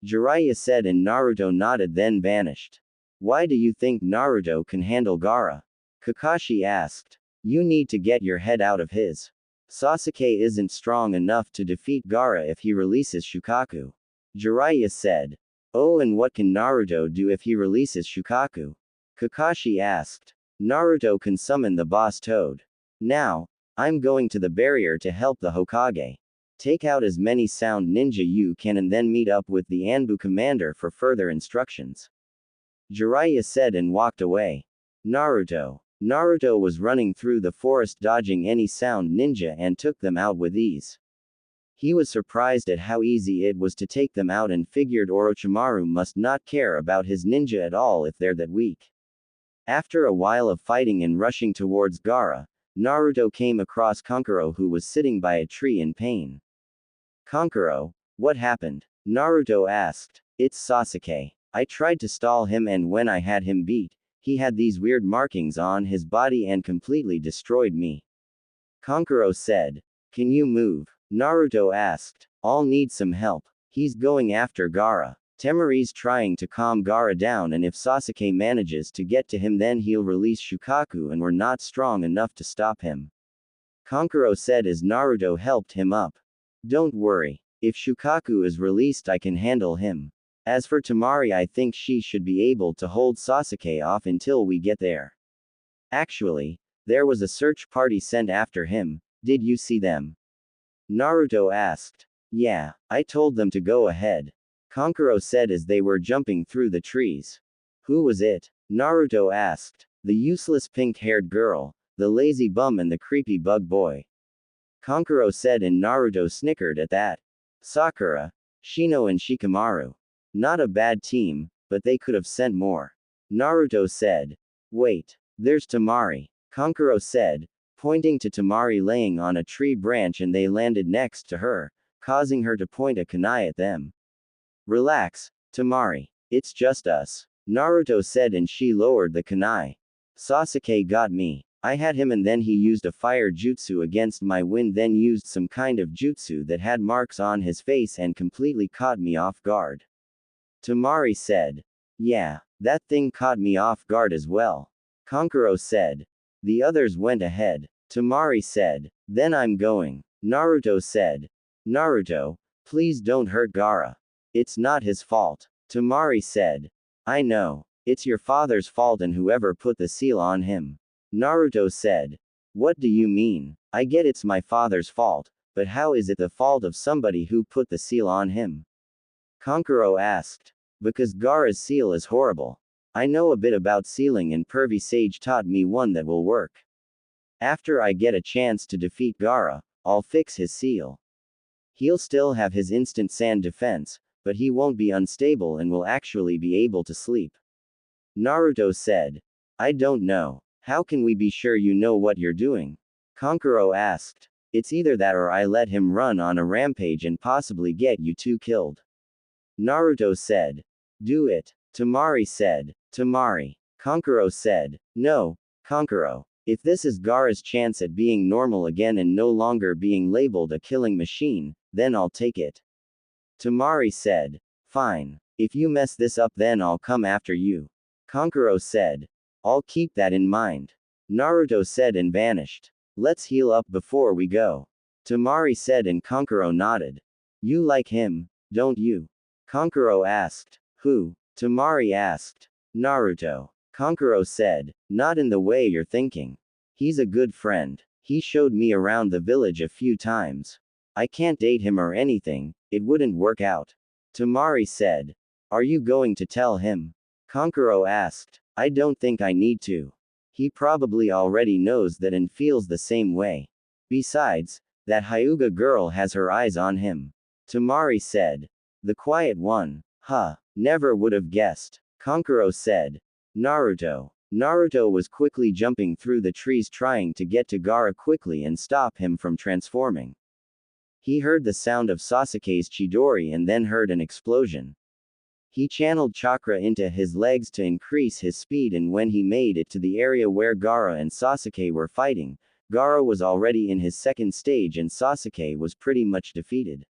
Jiraiya said, and Naruto nodded then vanished. Why do you think Naruto can handle Gaara? Kakashi asked. You need to get your head out of his. Sasuke isn't strong enough to defeat Gaara if he releases Shukaku, Jiraiya said. Oh, and what can Naruto do if he releases Shukaku? Kakashi asked. Naruto can summon the boss Toad. Now, I'm going to the barrier to help the Hokage. Take out as many sound ninja you can and then meet up with the Anbu commander for further instructions, Jiraiya said and walked away. Naruto was running through the forest dodging any sound ninja and took them out with ease. He was surprised at how easy it was to take them out and figured Orochimaru must not care about his ninja at all if they're that weak. After a while of fighting and rushing towards Gaara, Naruto came across Kankuro, who was sitting by a tree in pain. Kankuro, what happened? Naruto asked. It's Sasuke. I tried to stall him, and when I had him beat, he had these weird markings on his body and completely destroyed me, Kankuro said. Can you move? Naruto asked. I'll need some help. He's going after Gaara. Temari's trying to calm Gaara down, and if Sasuke manages to get to him, then he'll release Shukaku, and we're not strong enough to stop him, Kankuro said as Naruto helped him up. Don't worry. If Shukaku is released, I can handle him. As for Temari, I think she should be able to hold Sasuke off until we get there. Actually, there was a search party sent after him. Did you see them? Naruto asked. Yeah, I told them to go ahead, Kankuro said as they were jumping through the trees. Who was it? Naruto asked. The useless pink-haired girl, the lazy bum, and the creepy bug boy, Kankuro said, and Naruto snickered at that. Sakura, Shino and Shikamaru. Not a bad team, but they could have sent more, Naruto said. Wait, there's Temari, Kankuro said, pointing to Temari laying on a tree branch, and they landed next to her, causing her to point a kunai at them. Relax, Temari. It's just us, Naruto said, and she lowered the kunai. Sasuke got me. I had him, and then he used a fire jutsu against my wind, then used some kind of jutsu that had marks on his face and completely caught me off guard, Temari said. Yeah, that thing caught me off guard as well, Kankuro said. The others went ahead, Temari said. Then I'm going, Naruto said. Naruto, please don't hurt Gaara. It's not his fault, Temari said. I know. It's your father's fault and whoever put the seal on him, Naruto said. What do you mean? I get it's my father's fault, but how is it the fault of somebody who put the seal on him? Kankuro asked. Because Gaara's seal is horrible. I know a bit about sealing, and Pervy Sage taught me one that will work. After I get a chance to defeat Gaara, I'll fix his seal. He'll still have his instant sand defense, but he won't be unstable and will actually be able to sleep, Naruto said. I don't know. How can we be sure you know what you're doing? Kankuro asked. It's either that or I let him run on a rampage and possibly get you two killed, Naruto said. Do it, Temari said. Temari, Kankuro said. No, Kankuro. If this is Gaara's chance at being normal again and no longer being labeled a killing machine, then I'll take it, Temari said. Fine. If you mess this up, then I'll come after you, Kankuro said. I'll keep that in mind, Naruto said and vanished. Let's heal up before we go, Temari said, and Kankuro nodded. You like him? don't you? Kankuro asked. Who? Temari asked. Naruto. Kankuro said. Not in the way you're thinking. He's a good friend. He showed me around the village a few times. I can't date him or anything, it wouldn't work out. Temari said. Are you going to tell him? Kankuro asked. I don't think I need to. He probably already knows that and feels the same way. Besides, that Hyuga girl has her eyes on him. Temari said. The quiet one. Huh. Never would have guessed. Kankuro said. Naruto. Naruto was quickly jumping through the trees trying to get to Gaara quickly and stop him from transforming. He heard the sound of Sasuke's Chidori and then heard an explosion. He channeled chakra into his legs to increase his speed, and when he made it to the area where Gaara and Sasuke were fighting, Gaara was already in his second stage and Sasuke was pretty much defeated.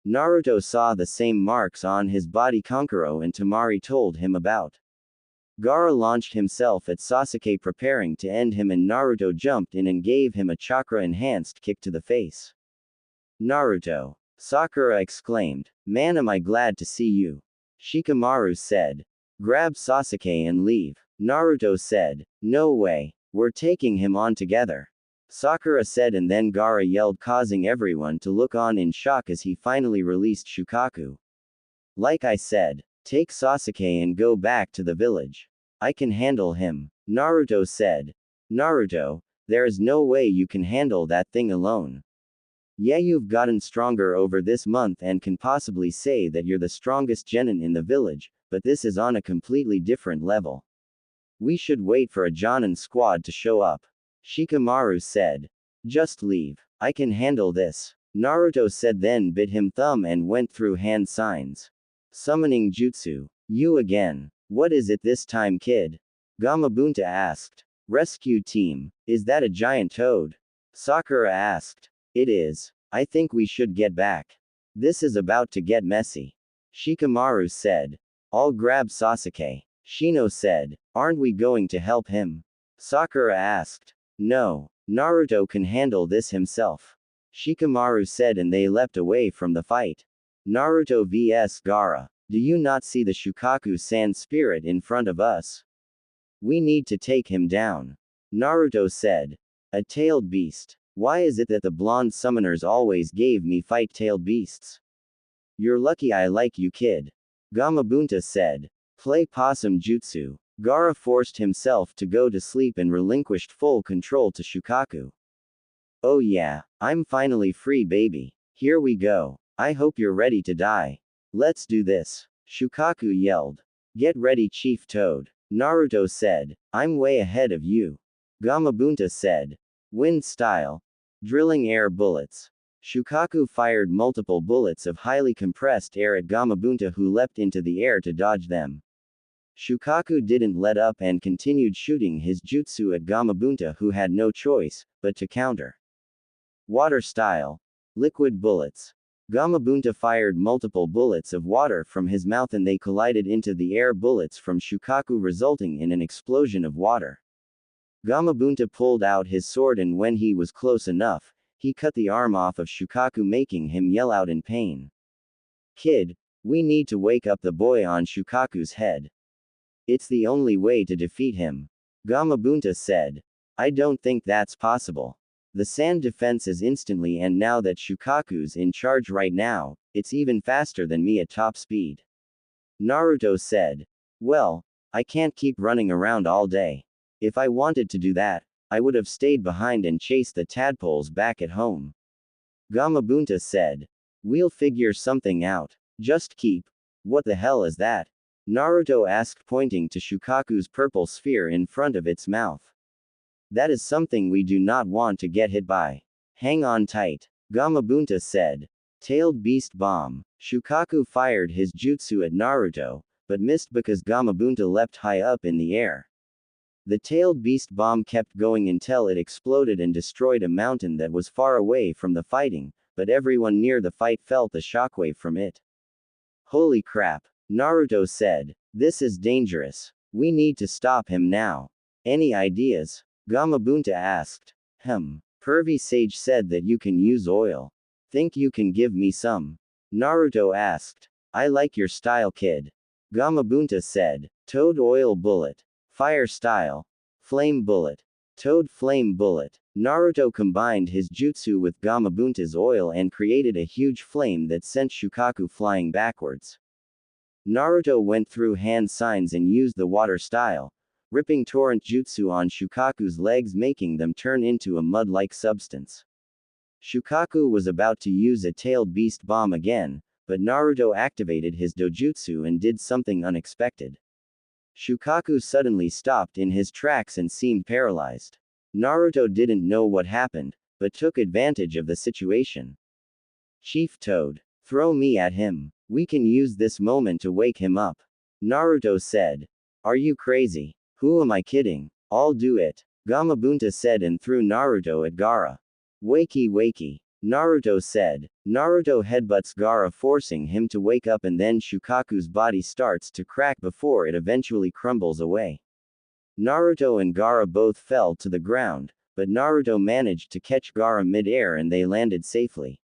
Naruto saw the same marks on his body Kankuro and Temari told him about. Gaara launched himself at Sasuke preparing to end him, and Naruto jumped in and gave him a chakra-enhanced kick to the face. Naruto. Sakura exclaimed. Man, am I glad to see you. Shikamaru said. Grab Sasuke and leave. Naruto said. No way. We're taking him on together. Sakura said, and then Gaara yelled, causing everyone to look on in shock as he finally released Shukaku. Like I said, take Sasuke and go back to the village. I can handle him. Naruto said. Naruto, there is no way you can handle that thing alone. Yeah, you've gotten stronger over this month and can possibly say that you're the strongest genin in the village, but this is on a completely different level. We should wait for a Jonin squad to show up. Shikamaru said. Just leave. I can handle this. Naruto said, then bit him thumb and went through hand signs. Summoning jutsu. You again. What is it this time, kid? Gamabunta asked. Rescue team. Is that a giant toad? Sakura asked. It is. I think we should get back. This is about to get messy. Shikamaru said. I'll grab Sasuke. Shino said. Aren't we going to help him? Sakura asked. No. Naruto can handle this himself. Shikamaru said, and they leapt away from the fight. Naruto vs Gaara. Do you not see the Shukaku sand spirit in front of us? We need to take him down. Naruto said. A tailed beast. Why is it that the blonde summoners always gave me fight-tailed beasts? You're lucky I like you, kid. Gamabunta said. Play possum jutsu. Gaara forced himself to go to sleep and relinquished full control to Shukaku. Oh yeah, I'm finally free, baby. Here we go. I hope you're ready to die. Let's do this. Shukaku yelled. Get ready, Chief Toad. Naruto said. I'm way ahead of you. Gamabunta said. Wind style. Drilling air bullets. Shukaku fired multiple bullets of highly compressed air at Gamabunta, who leapt into the air to dodge them. Shukaku didn't let up and continued shooting his jutsu at Gamabunta, who had no choice but to counter. Water style. Liquid bullets. Gamabunta fired multiple bullets of water from his mouth and they collided into the air bullets from Shukaku, resulting in an explosion of water. Gamabunta pulled out his sword, and when he was close enough, he cut the arm off of Shukaku, making him yell out in pain. Kid, we need to wake up the boy on Shukaku's head. It's the only way to defeat him. Gamabunta said. I don't think that's possible. The sand defense is instantly, and now that Shukaku's in charge right now, it's even faster than me at top speed. Naruto said. Well, I can't keep running around all day. If I wanted to do that, I would have stayed behind and chased the tadpoles back at home. Gamabunta said. We'll figure something out. Just keep. What the hell is that? Naruto asked, pointing to Shukaku's purple sphere in front of its mouth. That is something we do not want to get hit by. Hang on tight. Gamabunta said. Tailed beast bomb. Shukaku fired his jutsu at Naruto, but missed because Gamabunta leapt high up in the air. The tailed beast bomb kept going until it exploded and destroyed a mountain that was far away from the fighting, but everyone near the fight felt the shockwave from it. Holy crap. Naruto said. This is dangerous. We need to stop him now. Any ideas? Gamabunta asked. Pervy Sage said that you can use oil. Think you can give me some? Naruto asked. I like your style, kid. Gamabunta said. Toad oil bullet. Fire style. Flame bullet. Toad flame bullet. Naruto combined his jutsu with Gamabunta's oil and created a huge flame that sent Shukaku flying backwards. Naruto went through hand signs and used the water style, ripping torrent jutsu on Shukaku's legs, making them turn into a mud-like substance. Shukaku was about to use a tailed beast bomb again, but Naruto activated his dojutsu and did something unexpected. Shukaku suddenly stopped in his tracks and seemed paralyzed. Naruto didn't know what happened, but took advantage of the situation. Chief Toad, throw me at him. We can use this moment to wake him up. Naruto said. Are you crazy? Who am I kidding? I'll do it. Gamabunta said and threw Naruto at Gaara. Wakey wakey. Naruto said. Naruto headbutts Gaara, forcing him to wake up, and then Shukaku's body starts to crack before it eventually crumbles away. Naruto and Gaara both fell to the ground, but Naruto managed to catch Gaara mid-air and they landed safely.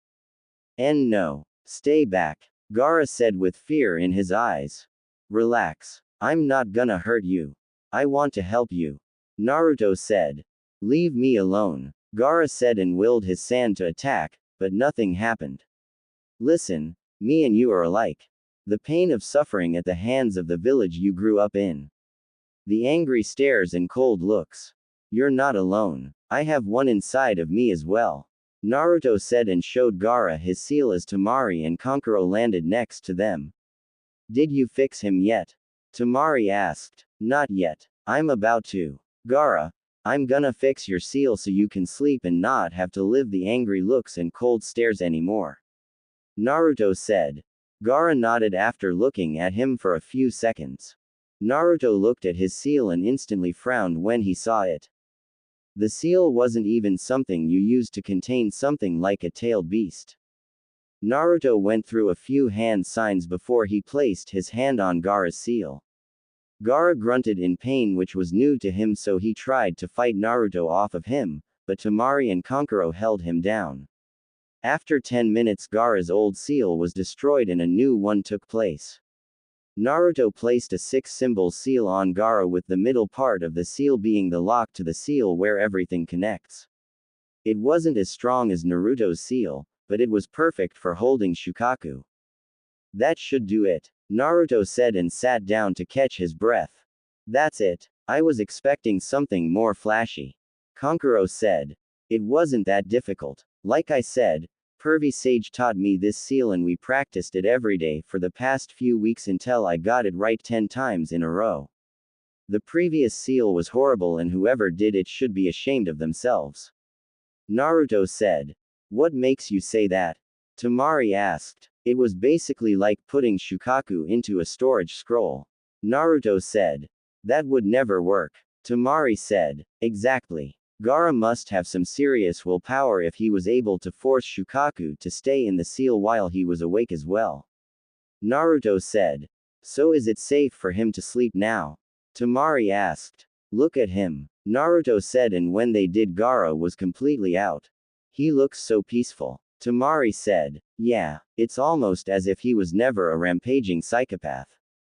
No. Stay back. Gaara said with fear in his eyes. Relax. I'm not gonna hurt you. I want to help you. Naruto said. Leave me alone. Gaara said and willed his sand to attack, but nothing happened. Listen, me and you are alike. The pain of suffering at the hands of the village you grew up in. The angry stares and cold looks. You're not alone. I have one inside of me as well. Naruto said and showed Gaara his seal as Temari and Kankuro landed next to them. Did you fix him yet? Temari asked. Not yet. I'm about to. Gaara, I'm gonna fix your seal so you can sleep and not have to live the angry looks and cold stares anymore. Naruto said. Gaara nodded after looking at him for a few seconds. Naruto looked at his seal and instantly frowned when he saw it. The seal wasn't even something you used to contain something like a tailed beast. Naruto went through a few hand signs before he placed his hand on Gaara's seal. Gaara grunted in pain, which was new to him, so he tried to fight Naruto off of him, but Temari and Kankuro held him down. After 10 minutes, Gaara's old seal was destroyed and a new one took place. Naruto placed a 6-symbol seal on Gaara, with the middle part of the seal being the lock to the seal where everything connects. It wasn't as strong as Naruto's seal, but it was perfect for holding Shukaku. That should do it, Naruto said and sat down to catch his breath. That's it. I was expecting something more flashy. Kankuro said. It wasn't that difficult. Like I said, Pervy Sage taught me this seal and we practiced it every day for the past few weeks until I got it right 10 times in a row. The previous seal was horrible and whoever did it should be ashamed of themselves. Naruto said. What makes you say that? Temari asked. It was basically like putting Shukaku into a storage scroll. Naruto said. That would never work. Temari said. Exactly. Gaara must have some serious willpower if he was able to force Shukaku to stay in the seal while he was awake as well. Naruto said. So is it safe for him to sleep now? Temari asked. Look at him. Naruto said, and when they did, Gaara was completely out. He looks so peaceful. Temari said. Yeah, it's almost as if he was never a rampaging psychopath.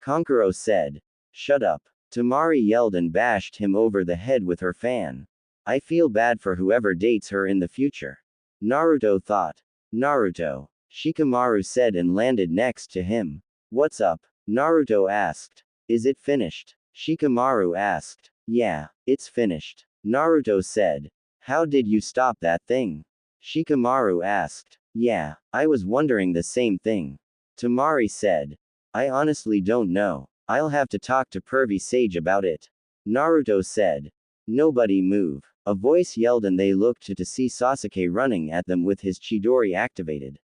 Kankuro said. Shut up. Temari yelled and bashed him over the head with her fan. I feel bad for whoever dates her in the future. Naruto thought. Naruto. Shikamaru said and landed next to him. What's up? Naruto asked. Is it finished? Shikamaru asked. Yeah, it's finished. Naruto said. How did you stop that thing? Shikamaru asked. Yeah, I was wondering the same thing. Temari said. I honestly don't know. I'll have to talk to Pervy Sage about it. Naruto said. Nobody move. A voice yelled and they looked to see Sasuke running at them with his Chidori activated.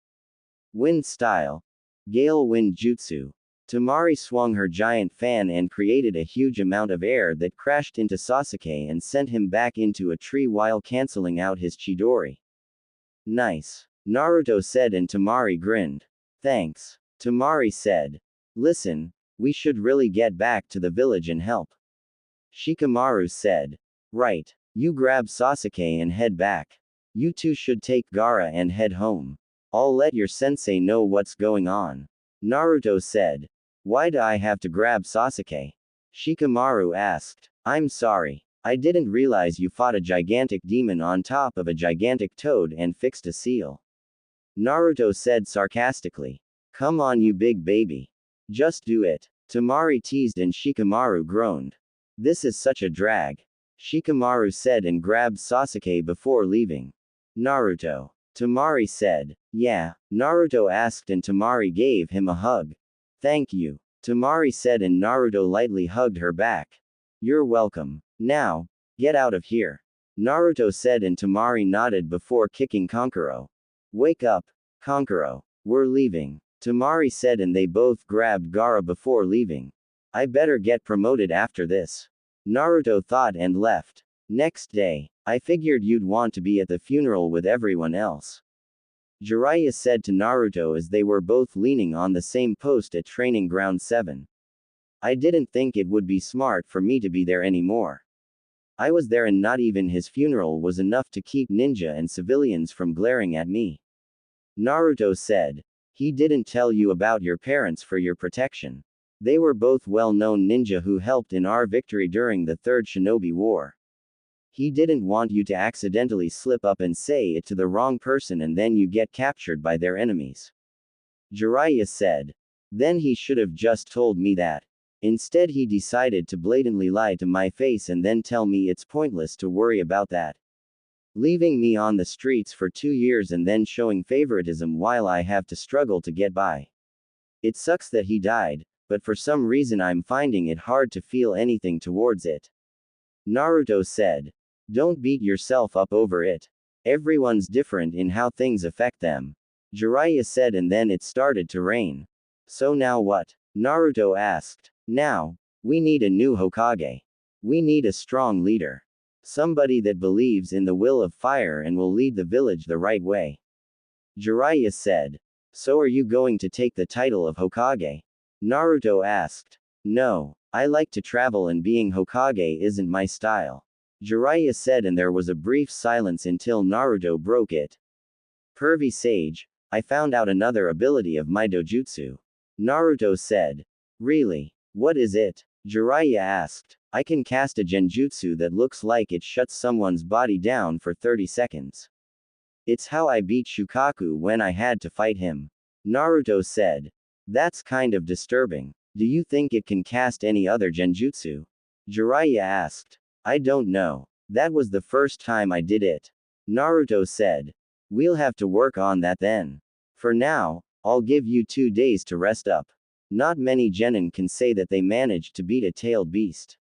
Wind style. Gale wind jutsu. Temari swung her giant fan and created a huge amount of air that crashed into Sasuke and sent him back into a tree while cancelling out his Chidori. Nice. Naruto said and Temari grinned. Thanks. Temari said. Listen, we should really get back to the village and help. Shikamaru said. Right. You grab Sasuke and head back. You two should take Gaara and head home. I'll let your sensei know what's going on. Naruto said. Why do I have to grab Sasuke? Shikamaru asked. I'm sorry. I didn't realize you fought a gigantic demon on top of a gigantic toad and fixed a seal. Naruto said sarcastically. Come on, you big baby. Just do it. Temari teased and Shikamaru groaned. This is such a drag. Shikamaru said and grabbed Sasuke before leaving. Naruto. Temari said. Yeah. Naruto asked and Temari gave him a hug. Thank you. Temari said and Naruto lightly hugged her back. You're welcome. Now, get out of here. Naruto said and Temari nodded before kicking Kankuro. Wake up, Kankuro. We're leaving. Temari said and they both grabbed Gaara before leaving. I better get promoted after this. Naruto thought and left. Next day, I figured you'd want to be at the funeral with everyone else. Jiraiya said to Naruto as they were both leaning on the same post at Training Ground 7. I didn't think it would be smart for me to be there anymore. I was there and not even his funeral was enough to keep ninja and civilians from glaring at me. Naruto said. He didn't tell you about your parents for your protection. They were both well-known ninja who helped in our victory during the Third Shinobi War. He didn't want you to accidentally slip up and say it to the wrong person and then you get captured by their enemies. Jiraiya said. Then he should have just told me that. Instead he decided to blatantly lie to my face and then tell me it's pointless to worry about that. Leaving me on the streets for 2 years and then showing favoritism while I have to struggle to get by. It sucks that he died, but for some reason I'm finding it hard to feel anything towards it. Naruto said. Don't beat yourself up over it. Everyone's different in how things affect them. Jiraiya said and then it started to rain. So now what? Naruto asked. Now, we need a new Hokage. We need a strong leader. Somebody that believes in the will of fire and will lead the village the right way. Jiraiya said. So are you going to take the title of Hokage? Naruto asked. No, I like to travel and being Hokage isn't my style. Jiraiya said and there was a brief silence until Naruto broke it. Pervy sage, I found out another ability of my dojutsu. Naruto said. Really? What is it? Jiraiya asked. I can cast a genjutsu that looks like it shuts someone's body down for 30 seconds. It's how I beat Shukaku when I had to fight him. Naruto said. That's kind of disturbing. Do you think it can cast any other genjutsu? Jiraiya asked. I don't know. That was the first time I did it. Naruto said. We'll have to work on that then. For now, I'll give you 2 days to rest up. Not many genin can say that they managed to beat a tailed beast.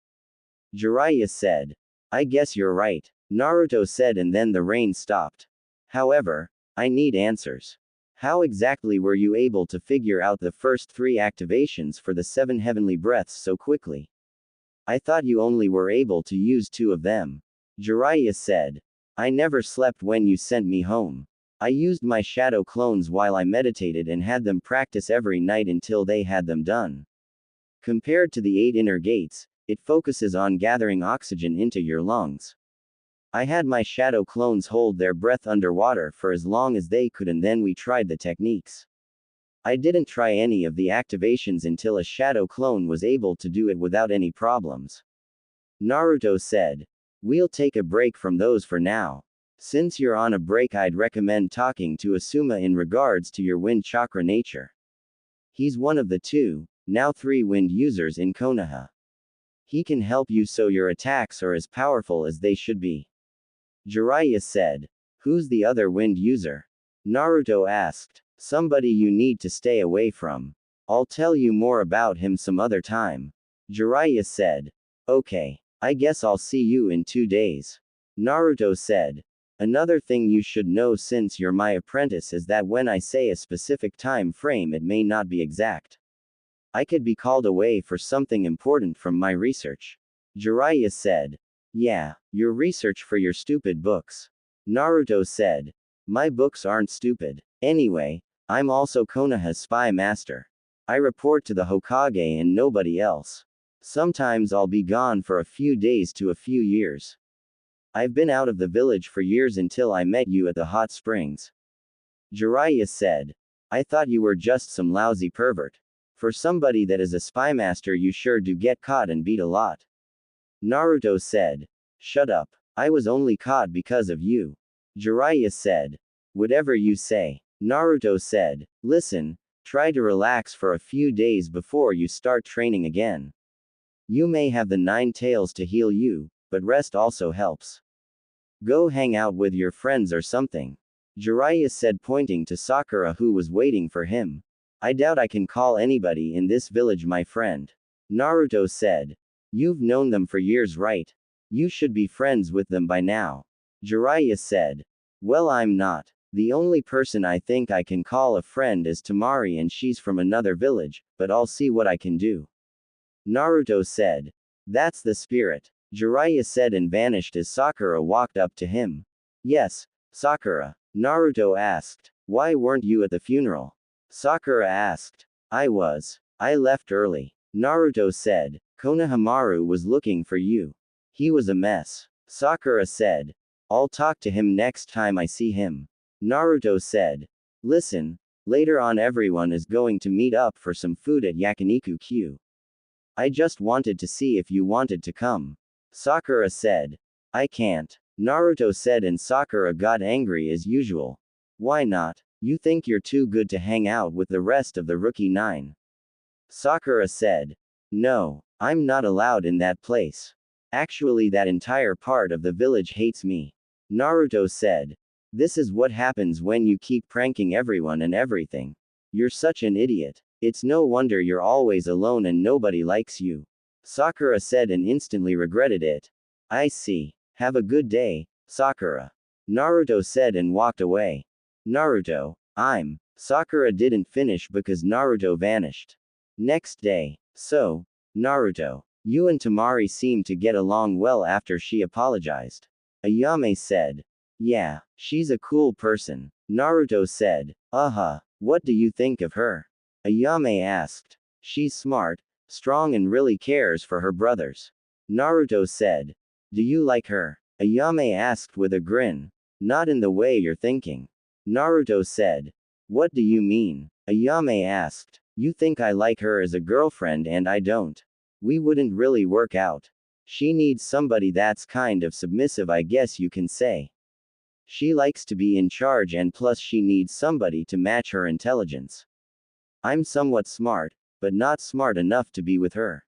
Jiraiya said. I guess you're right. Naruto said and then the rain stopped. However, I need answers. How exactly were you able to figure out the first 3 activations for the 7 heavenly breaths so quickly? I thought you only were able to use 2 of them. Jiraiya said. I never slept when you sent me home. I used my shadow clones while I meditated and had them practice every night until they had them done. Compared to the 8 inner gates, it focuses on gathering oxygen into your lungs. I had my shadow clones hold their breath underwater for as long as they could and then we tried the techniques. I didn't try any of the activations until a shadow clone was able to do it without any problems. Naruto said. We'll take a break from those for now. Since you're on a break, I'd recommend talking to Asuma in regards to your wind chakra nature. He's one of the 2, now 3 wind users in Konoha. He can help you so your attacks are as powerful as they should be. Jiraiya said. Who's the other wind user? Naruto asked. Somebody you need to stay away from. I'll tell you more about him some other time. Jiraiya said. Okay. I guess I'll see you in 2 days. Naruto said. Another thing you should know since you're my apprentice is that when I say a specific time frame it may not be exact. I could be called away for something important from my research. Jiraiya said. Yeah, your research for your stupid books. Naruto said. My books aren't stupid. Anyway, I'm also Konoha's spy master. I report to the Hokage and nobody else. Sometimes I'll be gone for a few days to a few years. I've been out of the village for years until I met you at the hot springs. Jiraiya said. I thought you were just some lousy pervert. For somebody that is a spy master, you sure do get caught and beat a lot. Naruto said. Shut up. I was only caught because of you. Jiraiya said. Whatever you say. Naruto said. Listen, try to relax for a few days before you start training again. You may have the 9 tails to heal you, but rest also helps. Go hang out with your friends or something. Jiraiya said, pointing to Sakura, who was waiting for him. I doubt I can call anybody in this village my friend. Naruto said. You've known them for years, right? You should be friends with them by now. Jiraiya said. Well, I'm not. The only person I think I can call a friend is Temari, and she's from another village, but I'll see what I can do. Naruto said. That's the spirit. Jiraiya said and vanished as Sakura walked up to him. Yes, Sakura. Naruto asked. Why weren't you at the funeral? Sakura asked. I was. I left early. Naruto said. Konohamaru was looking for you. He was a mess. Sakura said. I'll talk to him next time I see him. Naruto said. Listen, later on everyone is going to meet up for some food at Yakiniku Q. I just wanted to see if you wanted to come. Sakura said. I can't. Naruto said, and Sakura got angry as usual. Why not? You think you're too good to hang out with the rest of the rookie 9. Sakura said. No, I'm not allowed in that place. Actually, that entire part of the village hates me. Naruto said. This is what happens when you keep pranking everyone and everything. You're such an idiot. It's no wonder you're always alone and nobody likes you. Sakura said and instantly regretted it. I see. Have a good day, Sakura. Naruto said and walked away. Naruto, Sakura didn't finish because Naruto vanished. Next day. So, Naruto, you and Temari seem to get along well after she apologized. Ayame said. Yeah, she's a cool person. Naruto said. What do you think of her? Ayame asked. She's smart, strong, and really cares for her brothers. Naruto said. Do you like her? Ayame asked with a grin. Not in the way you're thinking. Naruto said. What do you mean? Ayame asked. You think I like her as a girlfriend and I don't. We wouldn't really work out. She needs somebody that's kind of submissive, I guess you can say. She likes to be in charge, and plus she needs somebody to match her intelligence. I'm somewhat smart, but not smart enough to be with her.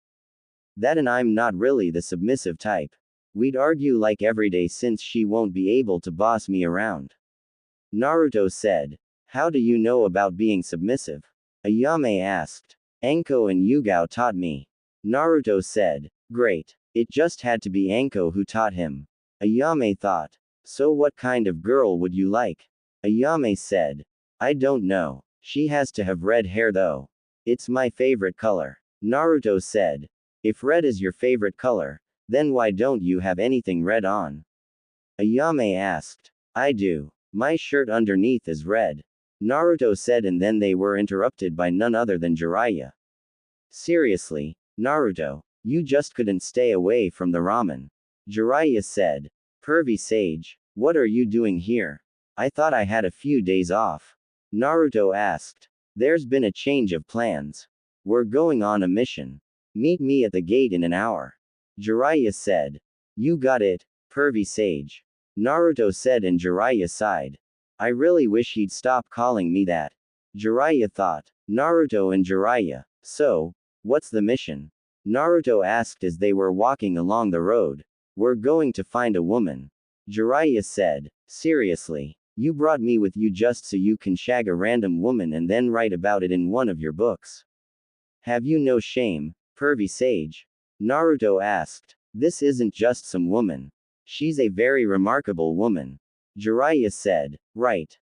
That, and I'm not really the submissive type. We'd argue like every day since she won't be able to boss me around. Naruto said. How do you know about being submissive? Ayame asked. Anko and Yugao taught me. Naruto said. Great. It just had to be Anko who taught him. Ayame thought. So what kind of girl would you like? Ayame said. I don't know. She has to have red hair though. It's my favorite color. Naruto said. If red is your favorite color, then why don't you have anything red on? Ayame asked. I do. My shirt underneath is red. Naruto said, and then they were interrupted by none other than Jiraiya. Seriously, Naruto, you just couldn't stay away from the ramen. Jiraiya said. Pervy sage, what are you doing here? I thought I had a few days off. Naruto asked. There's been a change of plans. We're going on a mission. Meet me at the gate in an hour. Jiraiya said. You got it, pervy sage. Naruto said, and Jiraiya sighed. I really wish he'd stop calling me that. Jiraiya thought. Naruto and Jiraiya. So, what's the mission? Naruto asked as they were walking along the road. We're going to find a woman. Jiraiya said. Seriously? You brought me with you just so you can shag a random woman and then write about it in one of your books? Have you no shame, pervy sage? Naruto asked. This isn't just some woman. She's a very remarkable woman. Jiraiya said. Right.